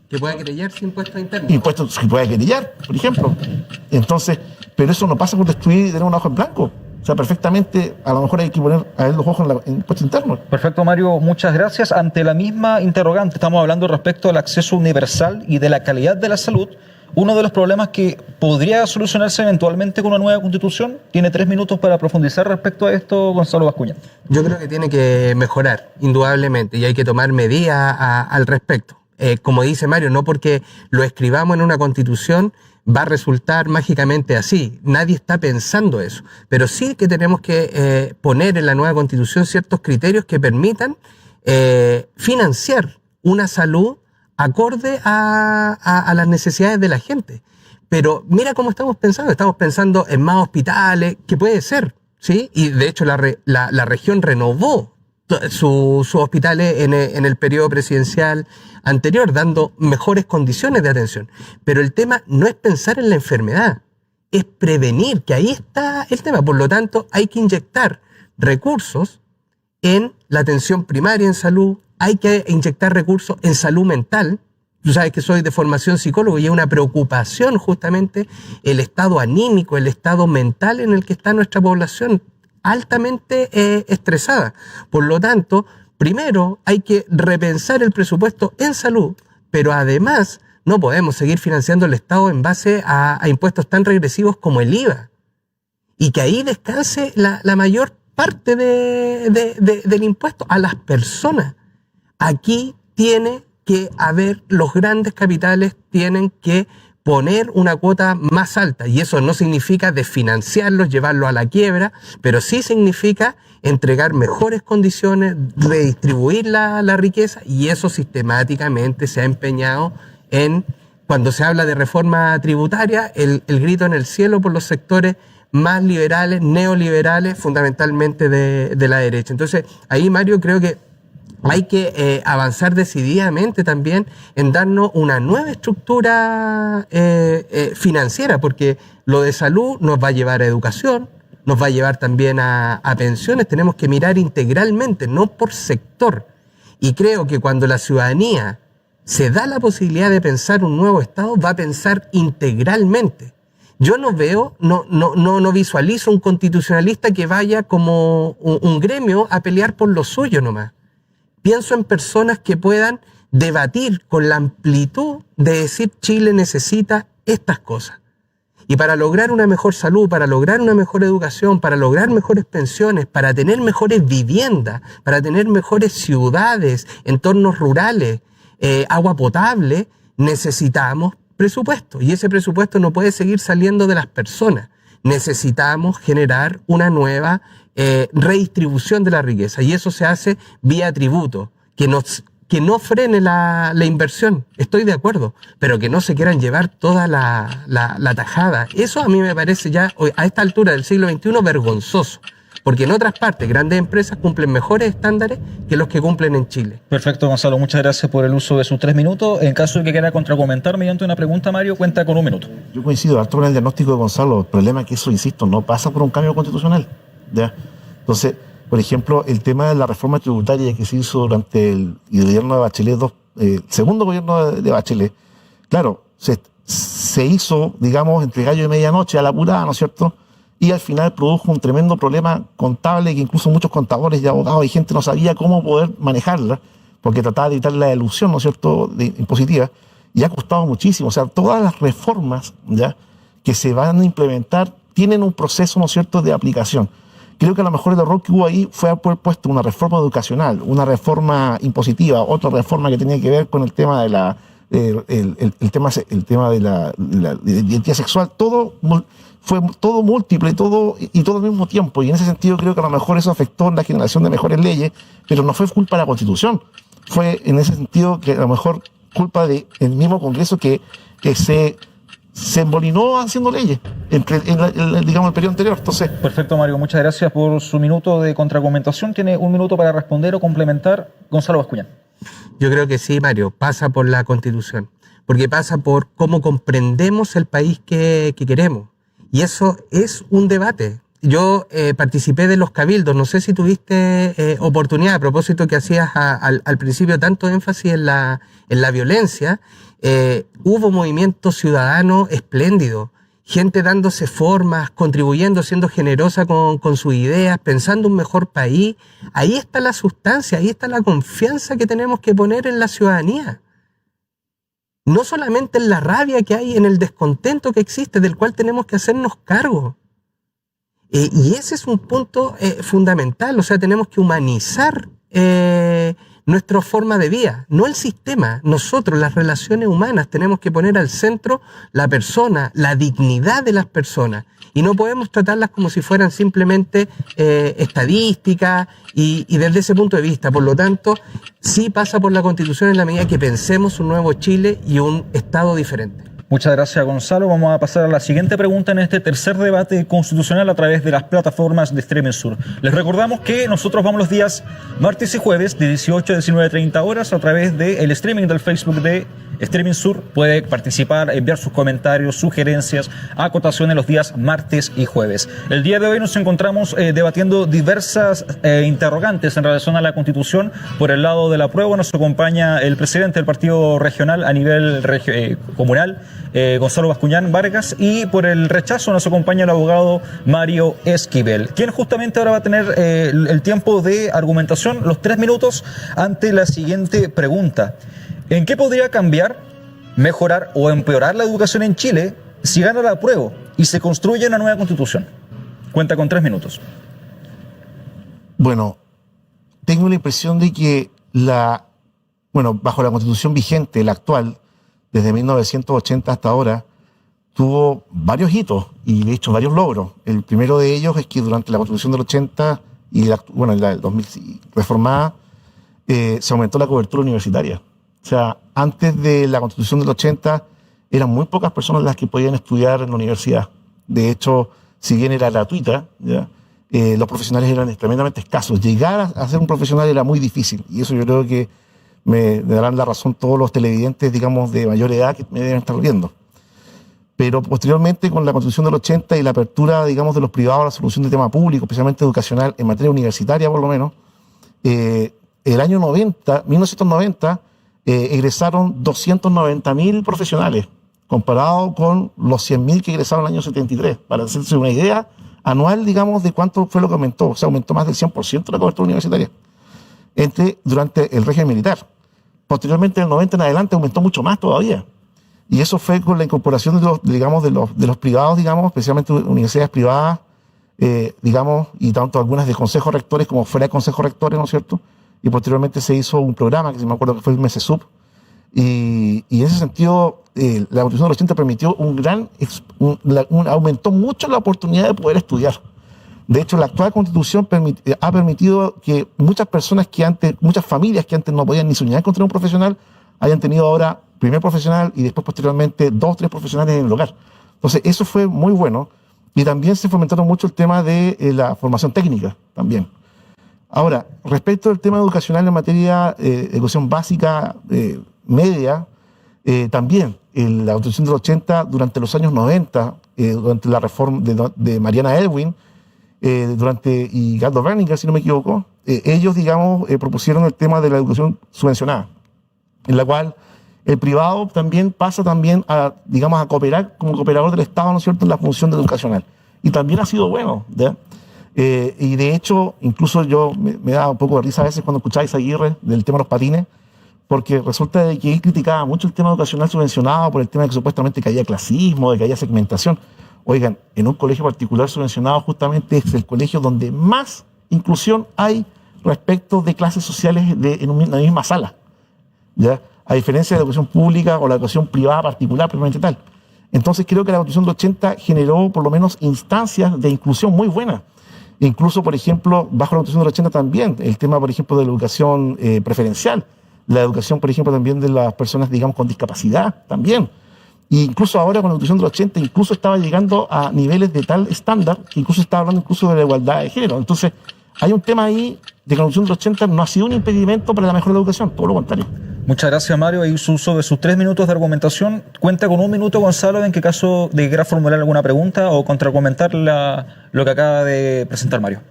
C: Que pueda querellarse impuestos internos.
B: Impuestos que pueda querellar, por ejemplo. Entonces, pero eso no pasa por destruir y tener un ojo en blanco. O sea, perfectamente, a lo mejor hay que poner a ver los ojos en impuestos internos.
A: Perfecto, Mario, muchas gracias. Ante la misma interrogante, estamos hablando respecto al acceso universal y de la calidad de la salud. Uno de los problemas que podría solucionarse eventualmente con una nueva constitución. Tiene 3 minutos para profundizar respecto a esto, Gonzalo Bascuñán.
C: Yo creo que tiene que mejorar, indudablemente, y hay que tomar medidas al respecto. Como dice Mario, no porque lo escribamos en una constitución va a resultar mágicamente así. Nadie está pensando eso. Pero sí que tenemos que poner en la nueva constitución ciertos criterios que permitan financiar una salud acorde a las necesidades de la gente. Pero mira cómo estamos pensando en más hospitales, que puede ser, ¿sí? Y de hecho la región renovó sus hospitales en el periodo presidencial anterior, dando mejores condiciones de atención. Pero el tema no es pensar en la enfermedad, es prevenir, que ahí está el tema. Por lo tanto, hay que inyectar recursos en la atención primaria en salud, hay que inyectar recursos en salud mental. Tú sabes que soy de formación psicólogo y es una preocupación justamente el estado anímico, el estado mental en el que está nuestra población, altamente estresada. Por lo tanto, primero hay que repensar el presupuesto en salud, pero además no podemos seguir financiando el Estado en base a impuestos tan regresivos como el IVA. Y que ahí descanse la mayor parte del impuesto a las personas. Aquí tiene que haber, los grandes capitales tienen que poner una cuota más alta, y eso no significa desfinanciarlos, llevarlos a la quiebra, pero sí significa entregar mejores condiciones, redistribuir la riqueza, y eso sistemáticamente se ha empeñado en, cuando se habla de reforma tributaria, el grito en el cielo por los sectores más liberales, neoliberales, fundamentalmente de la derecha. Entonces, ahí, Mario, creo que hay que avanzar decididamente también en darnos una nueva estructura financiera, porque lo de salud nos va a llevar a educación, nos va a llevar también a pensiones. Tenemos que mirar integralmente, no por sector. Y creo que cuando la ciudadanía se da la posibilidad de pensar un nuevo Estado, va a pensar integralmente. Yo no veo, no visualizo un constitucionalista que vaya como un gremio a pelear por lo suyo nomás. Pienso en personas que puedan debatir con la amplitud de decir Chile necesita estas cosas. Y para lograr una mejor salud, para lograr una mejor educación, para lograr mejores pensiones, para tener mejores viviendas, para tener mejores ciudades, entornos rurales, agua potable, necesitamos presupuesto. Y ese presupuesto no puede seguir saliendo de las personas. Necesitamos generar una nueva redistribución de la riqueza. Y eso se hace vía tributo, que no frene la inversión, estoy de acuerdo, pero que no se quieran llevar toda la tajada. Eso a mí me parece ya, a esta altura del siglo XXI, vergonzoso. Porque en otras partes, grandes empresas cumplen mejores estándares que los que cumplen en Chile.
A: Perfecto, Gonzalo. Muchas gracias por el uso de sus 3 minutos. En caso de que quiera contraargumentar mediante una pregunta, Mario, cuenta con 1 minuto.
B: Yo coincido harto con el diagnóstico de Gonzalo. El problema es que eso, insisto, no pasa por un cambio constitucional, ¿ya? Entonces, por ejemplo, el tema de la reforma tributaria que se hizo durante el gobierno de Bachelet, segundo gobierno de Bachelet, claro, se hizo, digamos, entre gallo y medianoche a la apurada, ¿no es cierto? Y al final produjo un tremendo problema contable que incluso muchos contadores y abogados y gente no sabía cómo poder manejarla, porque trataba de evitar la elusión, ¿no es cierto?, impositiva, y ha costado muchísimo. O sea, todas las reformas, ¿ya?, que se van a implementar tienen un proceso, ¿no es cierto?, de aplicación. Creo que a lo mejor el error que hubo ahí fue haber puesto una reforma educacional, una reforma impositiva, otra reforma que tenía que ver con el tema de el tema de la identidad sexual. Fue todo múltiple, todo al mismo tiempo. Y en ese sentido creo que a lo mejor eso afectó en la generación de mejores leyes, pero no fue culpa de la Constitución. Fue en ese sentido que a lo mejor culpa del mismo Congreso que se embolinó haciendo leyes digamos, el periodo anterior. Entonces,
A: perfecto, Mario. Muchas gracias por su minuto de contraargumentación. Tiene 1 minuto para responder o complementar Gonzalo Bascuñán.
C: Yo creo que sí, Mario. Pasa por la Constitución. Porque pasa por cómo comprendemos el país que queremos. Y eso es un debate. Yo participé de los cabildos. No sé si tuviste oportunidad, a propósito que hacías al principio tanto énfasis en la violencia. Hubo movimiento ciudadano espléndido, gente dándose formas, contribuyendo, siendo generosa con sus ideas, pensando un mejor país. Ahí está la sustancia, ahí está la confianza que tenemos que poner en la ciudadanía. No solamente en la rabia que hay, en el descontento que existe, del cual tenemos que hacernos cargo. Y ese es un punto fundamental. O sea, tenemos que humanizar nuestra forma de vida, no el sistema. Nosotros, las relaciones humanas, tenemos que poner al centro la persona, la dignidad de las personas. Y no podemos tratarlas como si fueran simplemente estadísticas y desde ese punto de vista. Por lo tanto, sí pasa por la Constitución en la medida que pensemos un nuevo Chile y un Estado diferente.
A: Muchas gracias, Gonzalo. Vamos a pasar a la siguiente pregunta en este tercer debate constitucional a través de las plataformas de Streaming Sur. Les recordamos que nosotros vamos los días martes y jueves de 18 a 19:30 horas a través del streaming del Facebook de Streaming Sur. Puede participar, enviar sus comentarios, sugerencias, acotaciones los días martes y jueves. El día de hoy nos encontramos debatiendo diversas interrogantes en relación a la Constitución. Por el lado del apruebo nos acompaña el presidente del partido regional a nivel comunal, Gonzalo Bascuñán Vargas, y por el rechazo nos acompaña el abogado Mario Esquivel, quien justamente ahora va a tener el tiempo de argumentación, los 3 minutos, ante la siguiente pregunta. ¿En qué podría cambiar, mejorar o empeorar la educación en Chile si gana el apruebo y se construye una nueva constitución? Cuenta con 3 minutos.
B: Bueno, tengo la impresión de que bajo la constitución vigente, la actual, desde 1980 hasta ahora, tuvo varios hitos y de hecho varios logros. El primero de ellos es que durante la constitución del 80 y la del 2000 reformada, se aumentó la cobertura universitaria. O sea, antes de la Constitución del 80 eran muy pocas personas las que podían estudiar en la universidad. De hecho, si bien era gratuita, ¿ya?, los profesionales eran tremendamente escasos. Llegar a ser un profesional era muy difícil. Y eso yo creo que me darán la razón todos los televidentes, digamos, de mayor edad que me deben estar viendo. Pero posteriormente, con la Constitución del 80 y la apertura, digamos, de los privados a la solución de tema público, especialmente educacional, en materia universitaria por lo menos, el año 1990, egresaron 290.000 profesionales, comparado con los 100.000 que egresaron en el año 73. Para hacerse una idea anual, digamos, de cuánto fue lo que aumentó. O sea, aumentó más del 100% la cobertura universitaria durante el régimen militar. Posteriormente, en el 90 en adelante, aumentó mucho más todavía. Y eso fue con la incorporación de los privados, digamos, especialmente universidades privadas, digamos, y tanto algunas de consejos rectores como fuera de consejos rectores, ¿no es cierto? Y posteriormente se hizo un programa que se me acuerdo que fue el MESESUB. Y en ese sentido, la Constitución del 80 permitió aumentó mucho la oportunidad de poder estudiar. De hecho, la actual Constitución ha permitido que muchas familias que antes no podían ni soñar con tener un profesional, hayan tenido ahora primer profesional y después posteriormente 2 o 3 profesionales en el hogar. Entonces, eso fue muy bueno. Y también se fomentaron mucho el tema de la formación técnica también. Ahora, respecto al tema educacional en materia de educación básica, media, también la Constitución del 80, durante los años 90, durante la reforma de Mariana Elwin, y Galdo Berninger, si no me equivoco, ellos, digamos, propusieron el tema de la educación subvencionada, en la cual el privado también pasa a, digamos, a cooperar como cooperador del Estado, ¿no es cierto?, en la función educacional. Y también ha sido bueno, ¿ya? Y de hecho, incluso yo me da un poco de risa a veces cuando escucháis a Aguirre del tema de los patines, porque resulta de que él criticaba mucho el tema educacional subvencionado por el tema de que supuestamente que había clasismo, de que había segmentación. Oigan, en un colegio particular subvencionado justamente es el colegio donde más inclusión hay respecto de clases sociales en una misma sala, ¿ya? A diferencia de la educación pública o la educación privada particular, propiamente tal. Entonces creo que la Constitución del 80 generó por lo menos instancias de inclusión muy buenas. Incluso, por ejemplo, bajo la Constitución del 80 también, el tema, por ejemplo, de la educación preferencial, la educación, por ejemplo, también de las personas, digamos, con discapacidad, también. E incluso ahora con la Constitución del 80, incluso estaba llegando a niveles de tal estándar, que incluso estaba hablando incluso de la igualdad de género. Entonces, hay un tema ahí de que la Constitución del 80 no ha sido un impedimento para la mejora de la educación, todo lo contrario.
A: Muchas gracias, Mario. Ahí su uso de sus 3 minutos de argumentación. Cuenta con 1 minuto, Gonzalo, en qué caso de que quiera formular alguna pregunta o contraargumentar lo que acaba de presentar Mario.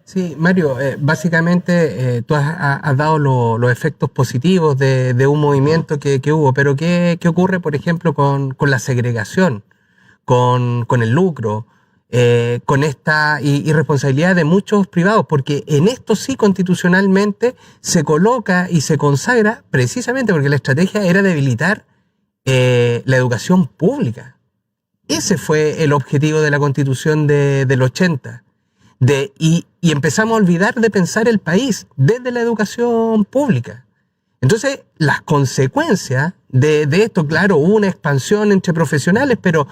C: Sí, Mario, básicamente tú has dado los efectos positivos de un movimiento que hubo, pero ¿qué ocurre, por ejemplo, con la segregación, con el lucro, con esta irresponsabilidad de muchos privados? Porque en esto sí constitucionalmente se coloca y se consagra precisamente porque la estrategia era debilitar la educación pública. Ese fue el objetivo de la Constitución del 80. Y empezamos a olvidar de pensar el país desde la educación pública. Entonces, las consecuencias de esto, claro, hubo una expansión entre profesionales, pero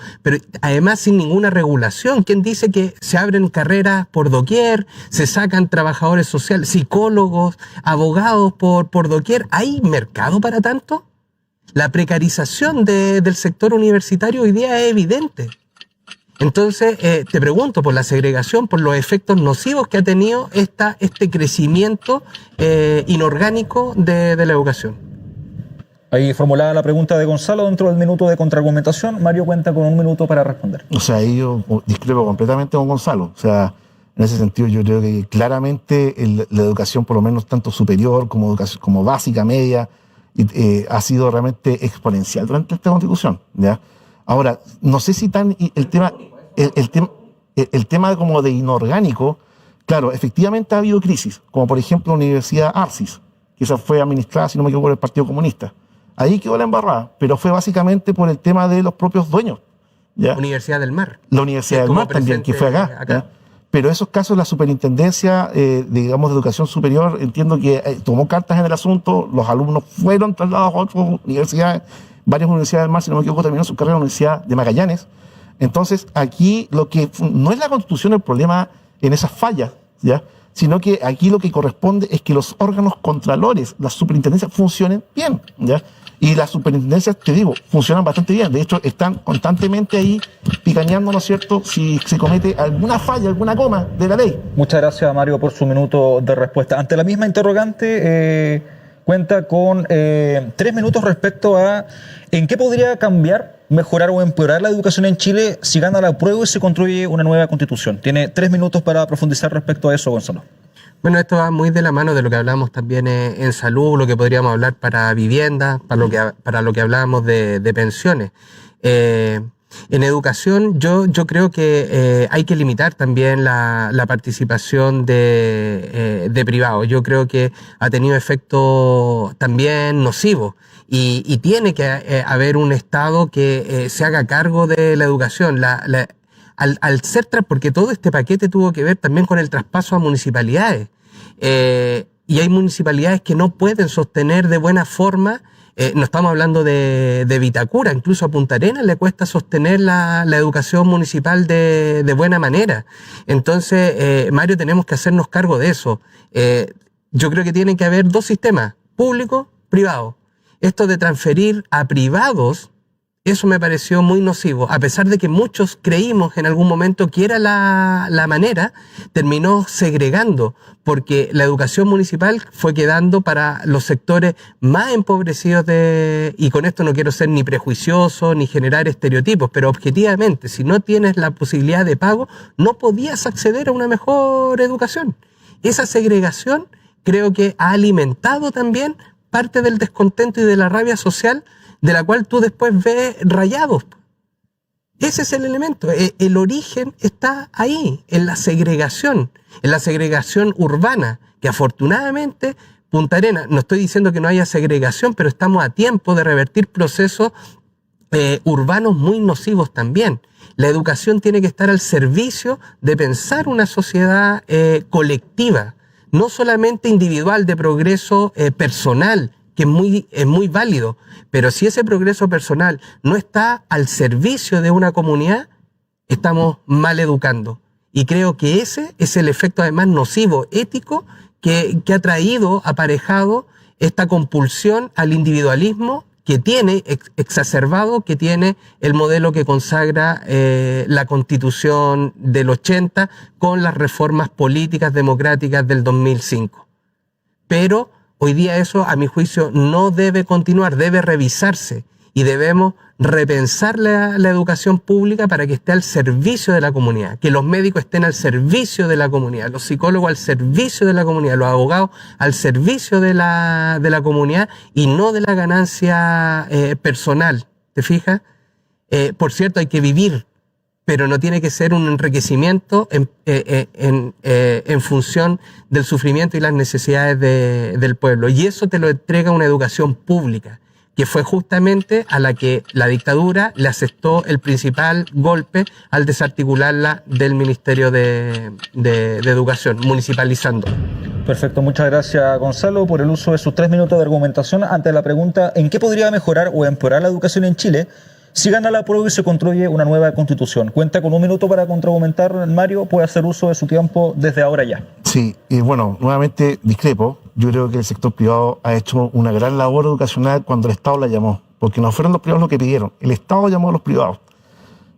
C: además sin ninguna regulación. ¿Quién dice que se abren carreras por doquier, se sacan trabajadores sociales, psicólogos, abogados por doquier? ¿Hay mercado para tanto? La precarización del sector universitario hoy día es evidente. Entonces, te pregunto por la segregación, por los efectos nocivos que ha tenido este crecimiento inorgánico de la educación.
A: Ahí formulada la pregunta de Gonzalo dentro del minuto de contraargumentación. Mario cuenta con 1 minuto para responder.
B: O sea, ahí yo discrepo completamente con Gonzalo. O sea, en ese sentido yo creo que claramente la educación, por lo menos tanto superior como básica, media, ha sido realmente exponencial durante esta Constitución, ¿ya? Ahora, no sé si el tema como de inorgánico, claro, efectivamente ha habido crisis, como por ejemplo la Universidad Arcis, que esa fue administrada, si no me equivoco, por el Partido Comunista. Ahí quedó la embarrada, pero fue básicamente por el tema de los propios dueños, ¿ya?
C: Universidad del Mar.
B: La Universidad del Mar también, que fue acá. Pero esos casos, la superintendencia, digamos, de educación superior, entiendo que tomó cartas en el asunto, los alumnos fueron trasladados a otras universidades, varias universidades del mar, si no me equivoco, terminaron su carrera en la Universidad de Magallanes. Entonces, aquí no es la Constitución el problema en esas fallas, ¿ya? Sino que aquí lo que corresponde es que los órganos contralores, las superintendencias, funcionen bien, ¿ya? Y las superintendencias, te digo, funcionan bastante bien. De hecho, están constantemente ahí picaneando, ¿no es cierto?, si se comete alguna falla, alguna coma de la ley.
A: Muchas gracias, Mario, por su minuto de respuesta. Ante la misma interrogante, cuenta con 3 minutos respecto a en qué podría cambiar, mejorar o empeorar la educación en Chile si gana la apruebo y se construye una nueva constitución. Tiene 3 minutos para profundizar respecto a eso, Gonzalo.
C: Bueno, esto va muy de la mano de lo que hablamos también en salud, lo que podríamos hablar para vivienda, para lo que hablábamos de pensiones. En educación yo creo que hay que limitar también la participación de privados. Yo creo que ha tenido efectos también nocivos y tiene que haber un Estado que se haga cargo de la educación. Al ser porque todo este paquete tuvo que ver también con el traspaso a municipalidades. Y hay municipalidades que no pueden sostener de buena forma, no estamos hablando de Vitacura, incluso a Punta Arenas le cuesta sostener la educación municipal de buena manera. Entonces, Mario, tenemos que hacernos cargo de eso. Yo creo que tienen que haber 2 sistemas, público, privado. Esto de transferir a privados, eso me pareció muy nocivo. A pesar de que muchos creímos en algún momento que era la manera, terminó segregando, porque la educación municipal fue quedando para los sectores más empobrecidos y con esto no quiero ser ni prejuicioso ni generar estereotipos, pero objetivamente, si no tienes la posibilidad de pago, no podías acceder a una mejor educación. Esa segregación creo que ha alimentado también parte del descontento y de la rabia social, de la cual tú después ves rayados. Ese es el elemento. El origen está ahí, en la segregación urbana, que afortunadamente Punta Arenas, no estoy diciendo que no haya segregación, pero estamos a tiempo de revertir procesos urbanos muy nocivos también. La educación tiene que estar al servicio de pensar una sociedad colectiva, no solamente individual de progreso personal, que es muy válido, pero si ese progreso personal no está al servicio de una comunidad, estamos mal educando. Y creo que ese es el efecto además nocivo, ético, que ha traído aparejado esta compulsión al individualismo que tiene, exacerbado, que tiene el modelo que consagra la Constitución del 80 con las reformas políticas democráticas del 2005. Pero hoy día eso, a mi juicio, no debe continuar, debe revisarse y debemos repensar la educación pública para que esté al servicio de la comunidad, que los médicos estén al servicio de la comunidad, los psicólogos al servicio de la comunidad, los abogados al servicio de la comunidad y no de la ganancia personal. ¿Te fijas? Por cierto, hay que vivir, pero no tiene que ser un enriquecimiento en función del sufrimiento y las necesidades del pueblo. Y eso te lo entrega una educación pública, que fue justamente a la que la dictadura le asestó el principal golpe al desarticularla del Ministerio de Educación, municipalizando.
A: Perfecto, muchas gracias Gonzalo por el uso de sus 3 minutos de argumentación ante la pregunta ¿en qué podría mejorar o empeorar la educación en Chile si gana la apruebo y se construye una nueva constitución? Cuenta con 1 minuto para contraargumentar, Mario, puede hacer uso de su tiempo desde ahora ya.
B: Sí, bueno, nuevamente discrepo. Yo creo que el sector privado ha hecho una gran labor educacional cuando el Estado la llamó, porque no fueron los privados los que pidieron, el Estado llamó a los privados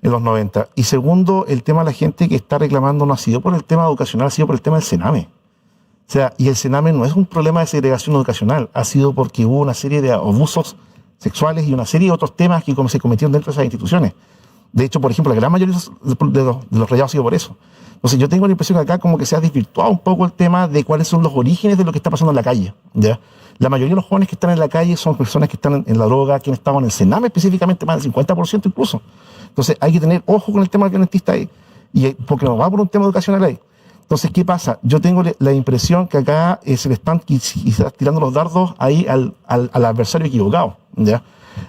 B: en los 90. Y segundo, el tema de la gente que está reclamando no ha sido por el tema educacional, ha sido por el tema del Sename. O sea, y el Sename no es un problema de segregación educacional, ha sido porque hubo una serie de abusos sexuales y una serie de otros temas que se cometieron dentro de esas instituciones. De hecho, por ejemplo, la gran mayoría de los rayados ha sido por eso. Entonces yo tengo la impresión que acá como que se ha desvirtuado un poco el tema de cuáles son los orígenes de lo que está pasando en la calle, ¿ya? La mayoría de los jóvenes que están en la calle son personas que están en la droga, quienes estaban en el Sename específicamente, más del 50% incluso. Entonces hay que tener ojo con el tema violentista ahí, porque nos va por un tema educacional ahí. Entonces, ¿qué pasa? Yo tengo la impresión que acá se le están quizás tirando los dardos ahí al adversario equivocado, ¿ya?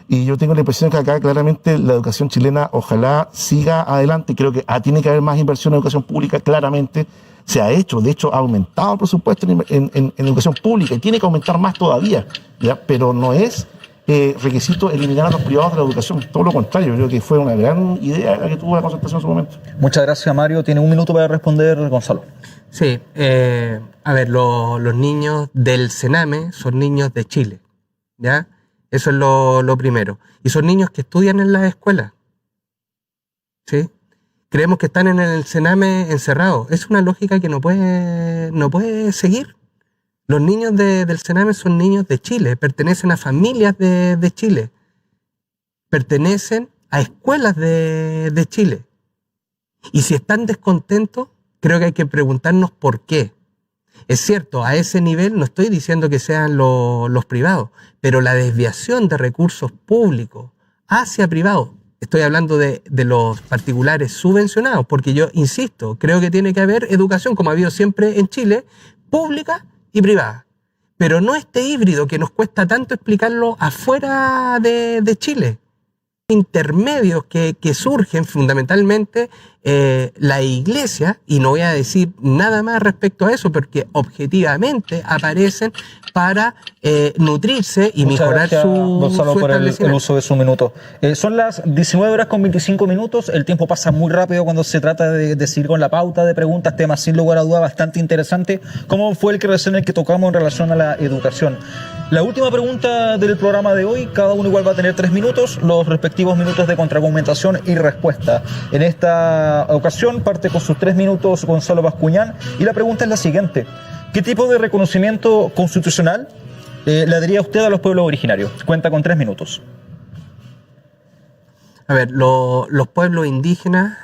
B: Y yo tengo la impresión que acá claramente la educación chilena ojalá siga adelante. Creo que tiene que haber más inversión en educación pública, claramente se ha hecho. De hecho, ha aumentado el presupuesto en educación pública y tiene que aumentar más todavía, ¿ya? Pero no es requisito eliminar a los privados de la educación. Todo lo contrario, creo que fue una gran idea la que tuvo la concertación en su momento.
A: Muchas gracias, Mario. Tiene 1 minuto para responder, Gonzalo.
C: Sí, a ver, los niños del Sename son niños de Chile, ¿ya? Eso es lo primero. Y son niños que estudian en las escuelas, ¿sí? Creemos que están en el Sename encerrados. Es una lógica que no puede seguir. Los niños del Sename son niños de Chile, pertenecen a familias de Chile, pertenecen a escuelas de Chile. Y si están descontentos, creo que hay que preguntarnos por qué. Es cierto, a ese nivel no estoy diciendo que sean los privados, pero la desviación de recursos públicos hacia privados, estoy hablando de los particulares subvencionados, porque yo insisto, creo que tiene que haber educación, como ha habido siempre en Chile, pública y privada. Pero no este híbrido que nos cuesta tanto explicarlo afuera de Chile. Intermedios que surgen fundamentalmente la iglesia, y no voy a decir nada más respecto a eso porque objetivamente aparecen para nutrirse y
A: Muchas
C: mejorar
A: gracias, Gonzalo,
C: su
A: por el
C: establecimiento.
A: uso de su minuto. Son las 19:25. El tiempo pasa muy rápido cuando se trata de seguir con la pauta de preguntas, temas sin lugar a duda bastante interesante, como fue el que tocamos en relación a la educación. La última pregunta del programa de hoy, cada uno igual va a tener 3 minutos, los respectivos minutos de contraargumentación y respuesta. En esta ocasión parte con sus 3 minutos Gonzalo Bascuñán, y la pregunta es la siguiente: ¿qué tipo de reconocimiento constitucional le daría usted a los pueblos originarios? Cuenta con 3 minutos.
C: A ver, los pueblos indígenas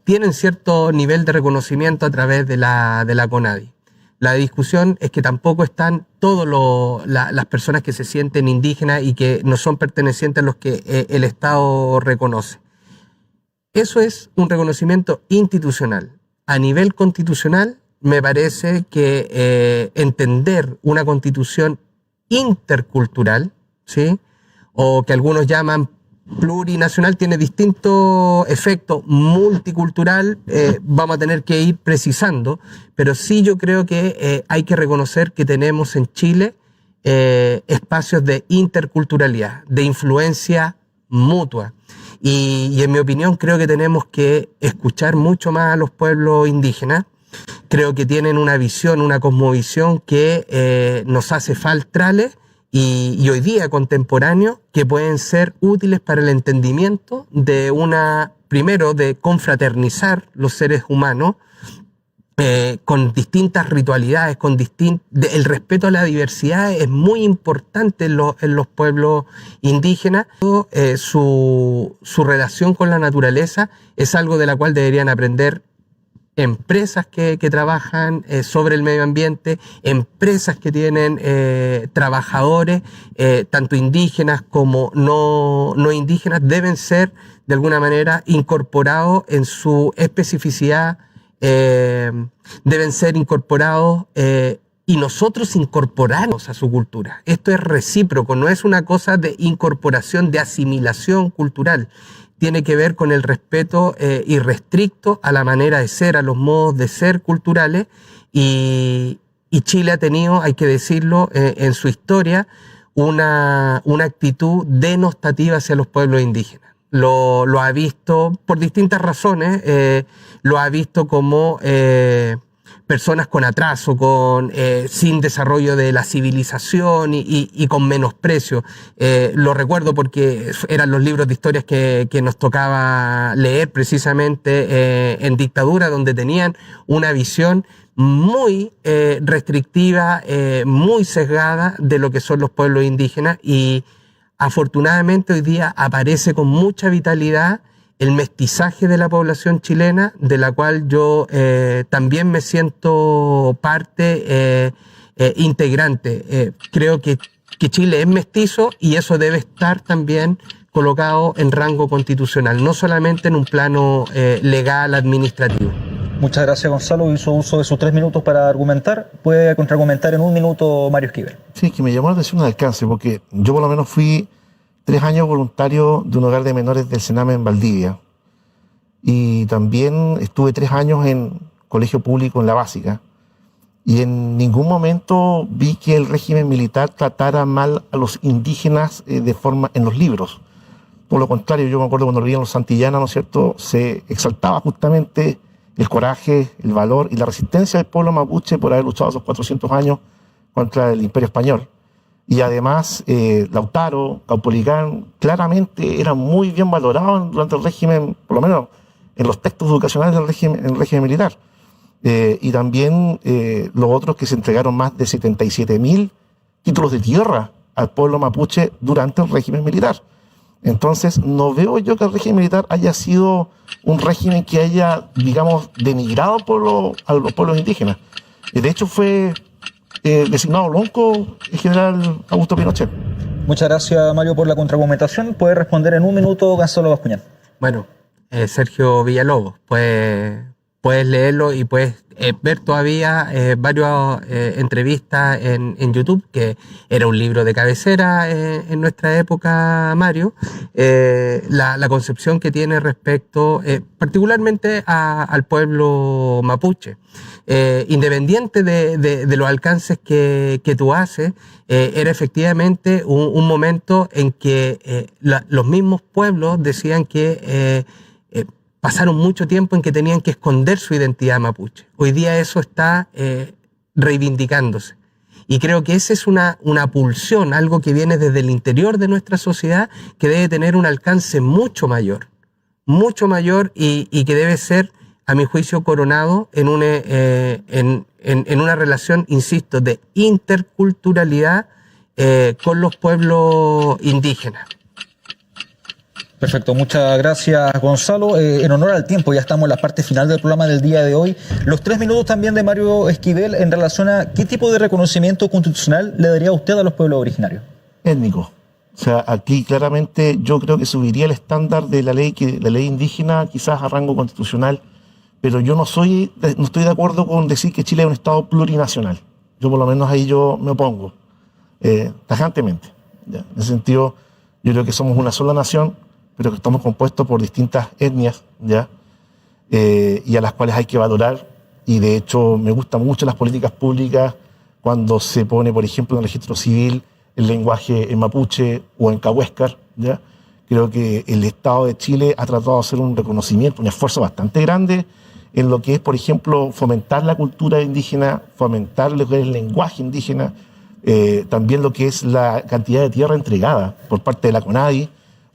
C: tienen cierto nivel de reconocimiento a través de la CONADI. La discusión es que tampoco están todas las personas que se sienten indígenas y que no son pertenecientes a los que el Estado reconoce. Eso es un reconocimiento institucional. A nivel constitucional, me parece que entender una constitución intercultural, ¿sí?, o que algunos llaman plurinacional, tiene distintos efectos, multicultural, vamos a tener que ir precisando, pero sí yo creo que hay que reconocer que tenemos en Chile espacios de interculturalidad, de influencia mutua. Y en mi opinión creo que tenemos que escuchar mucho más a los pueblos indígenas. Creo que tienen una visión, una cosmovisión que nos hace faltrales y hoy día contemporáneos, que pueden ser útiles para el entendimiento de primero, de confraternizar los seres humanos con distintas ritualidades, el respeto a la diversidad es muy importante en los pueblos indígenas. Su relación con la naturaleza es algo de la cual deberían aprender empresas que trabajan sobre el medio ambiente, empresas que tienen trabajadores, tanto indígenas como no indígenas, deben ser de alguna manera incorporados en su especificidad, deben ser incorporados y nosotros incorporarnos a su cultura. Esto es recíproco, no es una cosa de incorporación, de asimilación cultural. Tiene que ver con el respeto irrestricto a la manera de ser, a los modos de ser culturales, y Chile ha tenido, hay que decirlo, en su historia, una actitud denostativa hacia los pueblos indígenas. Lo ha visto por distintas razones, lo ha visto como personas con atraso, sin desarrollo de la civilización y con menosprecio. Lo recuerdo porque eran los libros de historias que nos tocaba leer precisamente en dictadura, donde tenían una visión muy restrictiva, muy sesgada de lo que son los pueblos indígenas, y afortunadamente hoy día aparece con mucha vitalidad el mestizaje de la población chilena, de la cual yo también me siento parte integrante. Creo que Chile es mestizo y eso debe estar también colocado en rango constitucional, no solamente en un plano legal, administrativo.
A: Muchas gracias, Gonzalo. Hizo uso de sus 3 minutos para argumentar. Puede contraargumentar en 1 minuto Mario Esquivel.
B: Sí, que me llamó la atención el alcance, porque yo por lo menos fui 3 años voluntario de un hogar de menores del Sename en Valdivia. Y también estuve 3 años en colegio público en la básica. Y en ningún momento vi que el régimen militar tratara mal a los indígenas en los libros. Por lo contrario, yo me acuerdo cuando leían los Santillana, ¿no es cierto?, se exaltaba justamente el coraje, el valor y la resistencia del pueblo mapuche por haber luchado esos 400 años contra el Imperio Español. Y además, Lautaro, Caupolicán, claramente eran muy bien valorados durante el régimen, por lo menos en los textos educacionales del régimen militar. y también los otros que se entregaron más de 77.000 títulos de tierra al pueblo mapuche durante el régimen militar. Entonces, no veo yo que el régimen militar haya sido un régimen que haya, digamos, denigrado a los pueblos indígenas. De hecho, fue designado lonco el general Augusto Pinochet.
A: Muchas gracias, Mario, por la contraargumentación. Puede responder en un minuto Gonzalo Bascuñán.
C: Bueno, Sergio Villalobos, puedes leerlo y puedes ver todavía varias entrevistas en YouTube, que era un libro de cabecera en nuestra época, Mario, la concepción que tiene respecto particularmente al pueblo mapuche. Independiente de los alcances que tú haces, era efectivamente un momento en que los mismos pueblos decían que pasaron mucho tiempo en que tenían que esconder su identidad mapuche. Hoy día eso está reivindicándose. Y creo que esa es una pulsión, algo que viene desde el interior de nuestra sociedad, que debe tener un alcance mucho mayor y que debe ser, a mi juicio, coronado en una relación, insisto, de interculturalidad con los pueblos indígenas.
A: Perfecto, muchas gracias, Gonzalo. En honor al tiempo, ya estamos en la parte final del programa del día de hoy. Los 3 minutos también de Mario Esquivel en relación a qué tipo de reconocimiento constitucional le daría usted a los pueblos originarios.
B: Étnico. O sea, aquí claramente yo creo que subiría el estándar de la ley indígena quizás a rango constitucional, pero yo no estoy de acuerdo con decir que Chile es un Estado plurinacional. Yo por lo menos ahí yo me opongo tajantemente. ¿Ya? En ese sentido, yo creo que somos una sola nación, pero que estamos compuestos por distintas etnias, ¿ya? Y a las cuales hay que valorar. Y de hecho me gustan mucho las políticas públicas cuando se pone, por ejemplo, en el registro civil el lenguaje en mapuche o en cahuéscar, ¿ya? Creo que el Estado de Chile ha tratado de hacer un reconocimiento, un esfuerzo bastante grande en lo que es, por ejemplo, fomentar la cultura indígena, fomentar lo que es el lenguaje indígena, también lo que es la cantidad de tierra entregada por parte de la CONADI.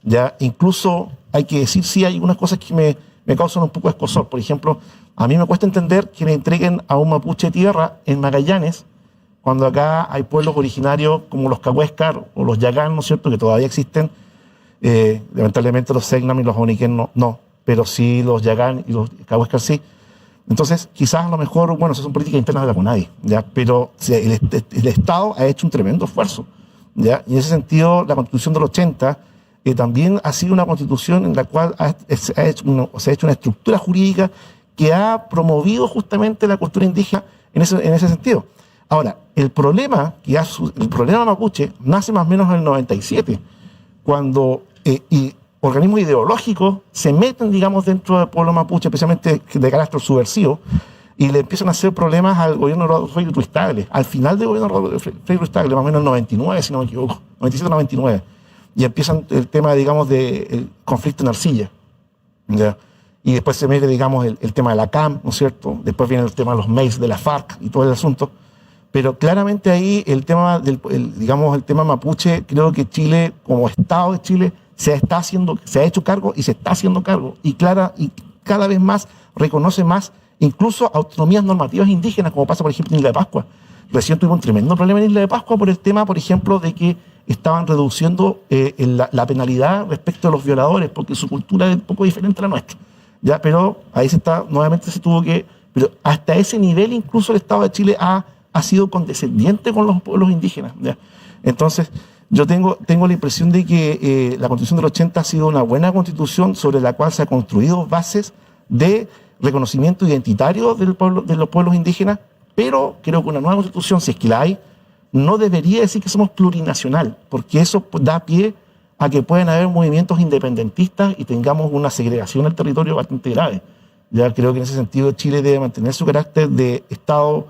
B: Ya, incluso hay que decir, sí, hay unas cosas que me causan un poco de escozor. Por ejemplo, a mí me cuesta entender que le entreguen a un mapuche tierra en Magallanes, cuando acá hay pueblos originarios como los cahuéscar o los yagán, ¿no es cierto?, que todavía existen. Lamentablemente los Selknam y los Oniken no, pero sí los yagán y los cahuéscar sí. Entonces, quizás a lo mejor, bueno, esas son políticas internas de la CONADI, ¿ya? Pero el Estado ha hecho un tremendo esfuerzo, ¿ya? Y en ese sentido, la Constitución del 80 también ha sido una constitución en la cual se ha hecho una estructura jurídica que ha promovido justamente la cultura indígena en ese sentido. Ahora, el problema mapuche nace más o menos en el 97, cuando y organismos ideológicos se meten, digamos, dentro del pueblo mapuche, especialmente de carácter subversivo, y le empiezan a hacer problemas al gobierno de Rodolfo Frei Ruiz-Tagle. Al final del gobierno de Rodolfo Frei Ruiz-Tagle, más o menos en el 99, si no me equivoco, 97-99. Y empiezan el tema, digamos, del conflicto en Arcilla, ¿ya? Y después se mete, digamos, el tema de la CAM, ¿no es cierto? Después viene el tema de los mails de la FARC y todo el asunto. Pero claramente ahí el tema el tema mapuche, creo que Chile, como Estado de Chile, se ha hecho cargo y se está haciendo cargo. Y cada vez más reconoce más incluso autonomías normativas indígenas, como pasa, por ejemplo, en Isla de Pascua. Recién tuvimos un tremendo problema en Isla de Pascua por el tema, por ejemplo, de que estaban reduciendo la penalidad respecto a los violadores, porque su cultura es un poco diferente a la nuestra. ¿Ya? Pero ahí pero hasta ese nivel incluso el Estado de Chile ha sido condescendiente con los pueblos indígenas. ¿Ya? Entonces, yo tengo la impresión de que la Constitución del 80 ha sido una buena constitución sobre la cual se han construido bases de reconocimiento identitario de los pueblos indígenas, pero creo que una nueva constitución, si es que la hay, no debería decir que somos plurinacional, porque eso da pie a que pueden haber movimientos independentistas y tengamos una segregación del territorio bastante grave. Ya creo que en ese sentido Chile debe mantener su carácter de Estado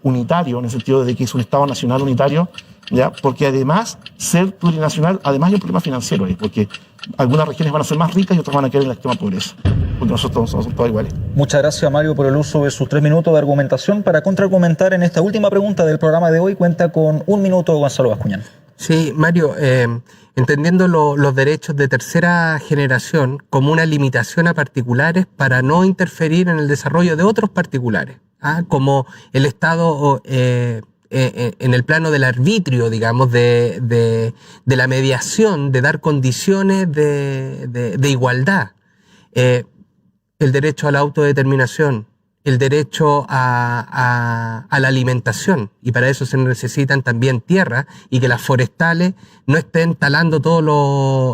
B: unitario, en el sentido de que es un Estado nacional unitario, ¿ya? Porque además, ser plurinacional, además hay un problema financiero ahí, porque algunas regiones van a ser más ricas y otras van a quedar en la extrema pobreza, porque nosotros somos todos iguales.
A: Muchas gracias, Mario, por el uso de sus 3 minutos de argumentación. Para contraargumentar en esta última pregunta del programa de hoy, cuenta con 1 minuto Gonzalo Bascuñán.
C: Sí, Mario, entendiendo los derechos de tercera generación como una limitación a particulares para no interferir en el desarrollo de otros particulares, como el Estado en el plano del arbitrio, digamos, de la mediación, de dar condiciones de igualdad, el derecho a la autodeterminación, el derecho a la alimentación, y para eso se necesitan también tierras, y que las forestales no estén talando todos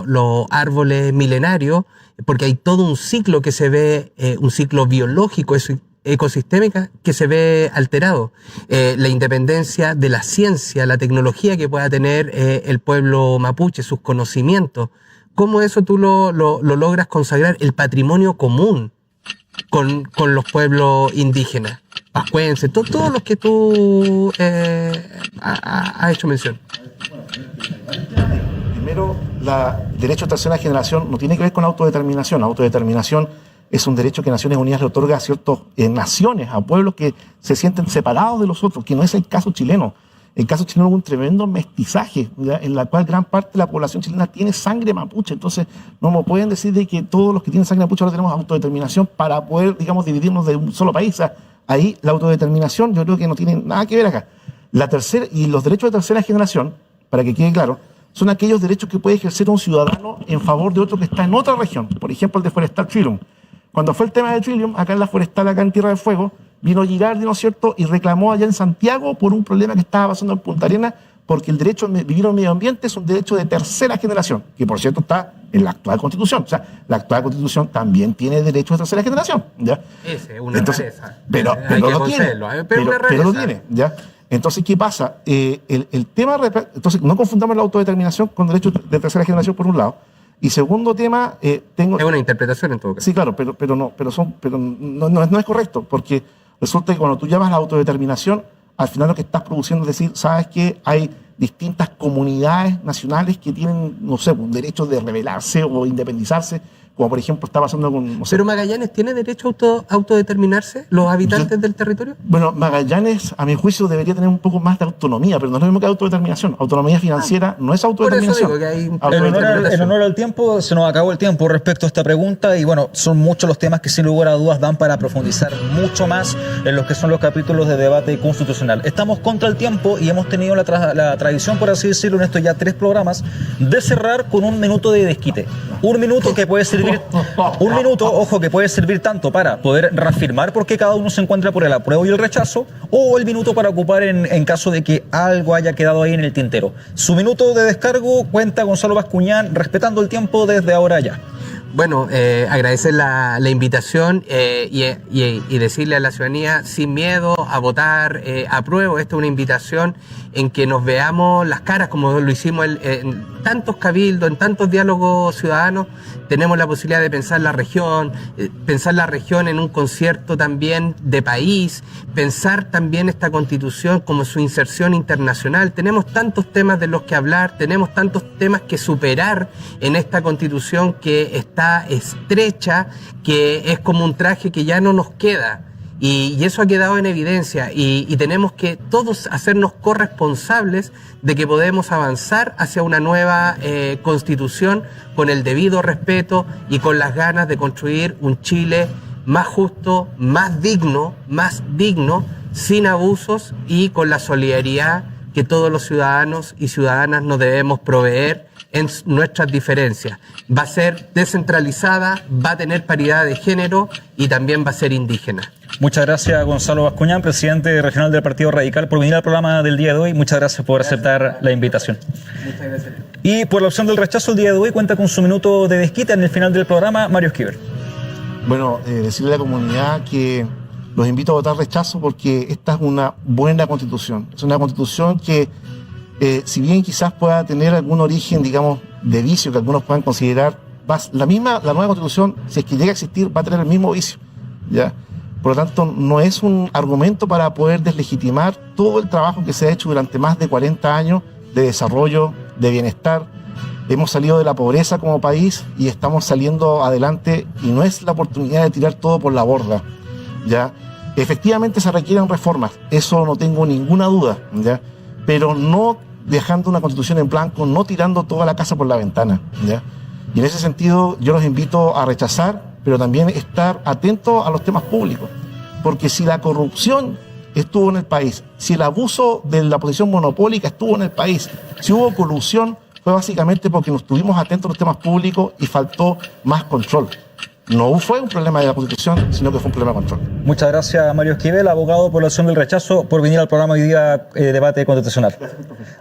C: los árboles milenarios, porque hay todo un ciclo que se ve, un ciclo biológico, ecosistémica, que se ve alterado. La independencia de la ciencia, la tecnología que pueda tener el pueblo mapuche, sus conocimientos, cómo eso tú lo logras consagrar, el patrimonio común con los pueblos indígenas, pascuenses, todos los que tú has hecho mención.
B: Primero, el derecho a tercera generación no tiene que ver con autodeterminación. La autodeterminación es un derecho que Naciones Unidas le otorga a ciertas naciones, a pueblos que se sienten separados de los otros, que no es el caso chileno. El caso chileno es un tremendo mestizaje, ¿ya? En la cual gran parte de la población chilena tiene sangre mapuche. Entonces, no me pueden decir de que todos los que tienen sangre mapuche ahora tenemos autodeterminación para poder, digamos, dividirnos de un solo país. O sea, ahí la autodeterminación yo creo que no tiene nada que ver acá. La tercera, y los derechos de tercera generación, para que quede claro, son aquellos derechos que puede ejercer un ciudadano en favor de otro que está en otra región. Por ejemplo, el de Forestal Trillium. Cuando fue el tema de Trillium, acá en la Forestal, acá en Tierra del Fuego, vino Girardi, ¿no es cierto?, y reclamó allá en Santiago por un problema que estaba pasando en Punta Arenas, porque el derecho a vivir en medio ambiente es un derecho de tercera generación, que por cierto está en la actual Constitución. O sea, la actual Constitución también tiene derechos de tercera generación, ¿ya?
C: Ese es una rareza.
B: Pero lo tiene. Pero lo tiene, ¿ya? Entonces, ¿qué pasa? El tema... Entonces, no confundamos la autodeterminación con derechos de tercera generación, por un lado. Y segundo tema, es
C: una interpretación en todo caso.
B: Sí, claro, pero no es correcto, porque resulta que cuando tú llamas a la autodeterminación, al final lo que estás produciendo es decir, ¿sabes qué? Hay distintas comunidades nacionales que tienen, no sé, un derecho de rebelarse o independizarse, como por ejemplo está pasando con... No sé.
C: ¿Pero Magallanes tiene derecho a autodeterminarse, los habitantes del territorio?
B: Bueno, Magallanes, a mi juicio, debería tener un poco más de autonomía, pero no es lo mismo que autodeterminación. Autonomía financiera no es autodeterminación.
C: Por eso digo que hay
A: en honor al tiempo, se nos acabó el tiempo respecto a esta pregunta y bueno, son muchos los temas que sin lugar a dudas dan para profundizar mucho más en los que son los capítulos de debate constitucional. Estamos contra el tiempo y hemos tenido la tradición, por así decirlo, en estos ya 3 programas, de cerrar con un minuto de desquite. Un minuto que puede servir, que puede servir tanto para poder reafirmar por qué cada uno se encuentra por el apruebo y el rechazo, o el minuto para ocupar en caso de que algo haya quedado ahí en el tintero. Su minuto de descargo cuenta Gonzalo Bascuñán, respetando el tiempo desde ahora ya.
C: Bueno, agradecer la invitación y decirle a la ciudadanía sin miedo a votar apruebo. Esta es una invitación en que nos veamos las caras como lo hicimos en tantos cabildos, en tantos diálogos ciudadanos. Tenemos la posibilidad de pensar la región en un concierto también de país, pensar también esta Constitución como su inserción internacional. Tenemos tantos temas de los que hablar, tenemos tantos temas que superar en esta Constitución que está estrecha, que es como un traje que ya no nos queda. Y eso ha quedado en evidencia y tenemos que todos hacernos corresponsables de que podemos avanzar hacia una nueva Constitución con el debido respeto y con las ganas de construir un Chile más justo, más digno, sin abusos y con la solidaridad que todos los ciudadanos y ciudadanas nos debemos proveer en nuestras diferencias. Va a ser descentralizada, va a tener paridad de género y también va a ser indígena.
A: Muchas gracias, Gonzalo Bascuñán, presidente regional del Partido Radical, por venir al programa del día de hoy. Muchas gracias por aceptar la invitación.
C: Muchas gracias.
A: Y por la opción del rechazo, el día de hoy cuenta con su minuto de desquite en el final del programa, Mario Esquivel.
B: Bueno, decirle a la comunidad que los invito a votar rechazo porque esta es una buena constitución. Es una constitución que, si bien quizás pueda tener algún origen, digamos, de vicio que algunos puedan considerar, la nueva constitución, si es que llega a existir, va a tener el mismo vicio, ¿ya? Por lo tanto, no es un argumento para poder deslegitimar todo el trabajo que se ha hecho durante más de 40 años de desarrollo, de bienestar. Hemos salido de la pobreza como país y estamos saliendo adelante y no es la oportunidad de tirar todo por la borda, ¿ya? Efectivamente se requieren reformas, eso no tengo ninguna duda, ¿ya? Pero no dejando una constitución en blanco, no tirando toda la casa por la ventana, ¿ya? Y en ese sentido yo los invito a rechazar, pero también estar atentos a los temas públicos, porque si la corrupción estuvo en el país, si el abuso de la posición monopólica estuvo en el país, si hubo colusión, fue básicamente porque no estuvimos atentos a los temas públicos y faltó más control. No fue un problema de la Constitución, sino que fue un problema de control.
A: Muchas gracias, Mario Esquivel, abogado por la opción del rechazo, por venir al programa hoy día Debate Constitucional.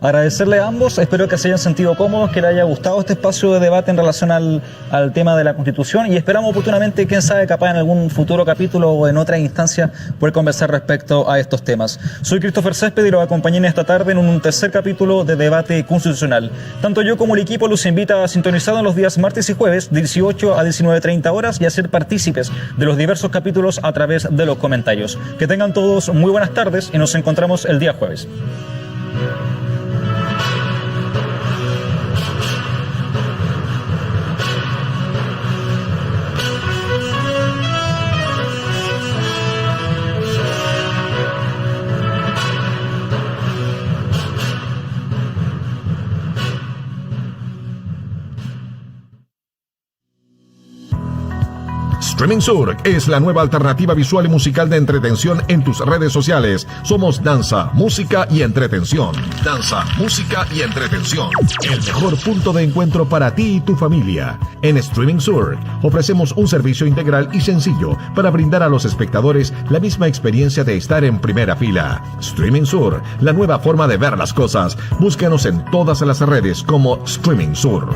A: Agradecerle a ambos, espero que se hayan sentido cómodos, que les haya gustado este espacio de debate en relación al tema de la Constitución y esperamos oportunamente, quién sabe, capaz en algún futuro capítulo o en otra instancia poder conversar respecto a estos temas. Soy Christopher Césped y los acompañé en esta tarde en un tercer capítulo de Debate Constitucional. Tanto yo como el equipo los invita a sintonizar los días martes y jueves de 18 a 19:30 horas y a ser partícipes de los diversos capítulos a través de los comentarios. Que tengan todos muy buenas tardes y nos encontramos el día jueves.
D: Streaming Sur es la nueva alternativa visual y musical de entretención en tus redes sociales. Somos danza, música y entretención. Danza, música y entretención. El mejor punto de encuentro para ti y tu familia. En Streaming Sur ofrecemos un servicio integral y sencillo para brindar a los espectadores la misma experiencia de estar en primera fila. Streaming Sur, la nueva forma de ver las cosas. Búscanos en todas las redes como Streaming Sur.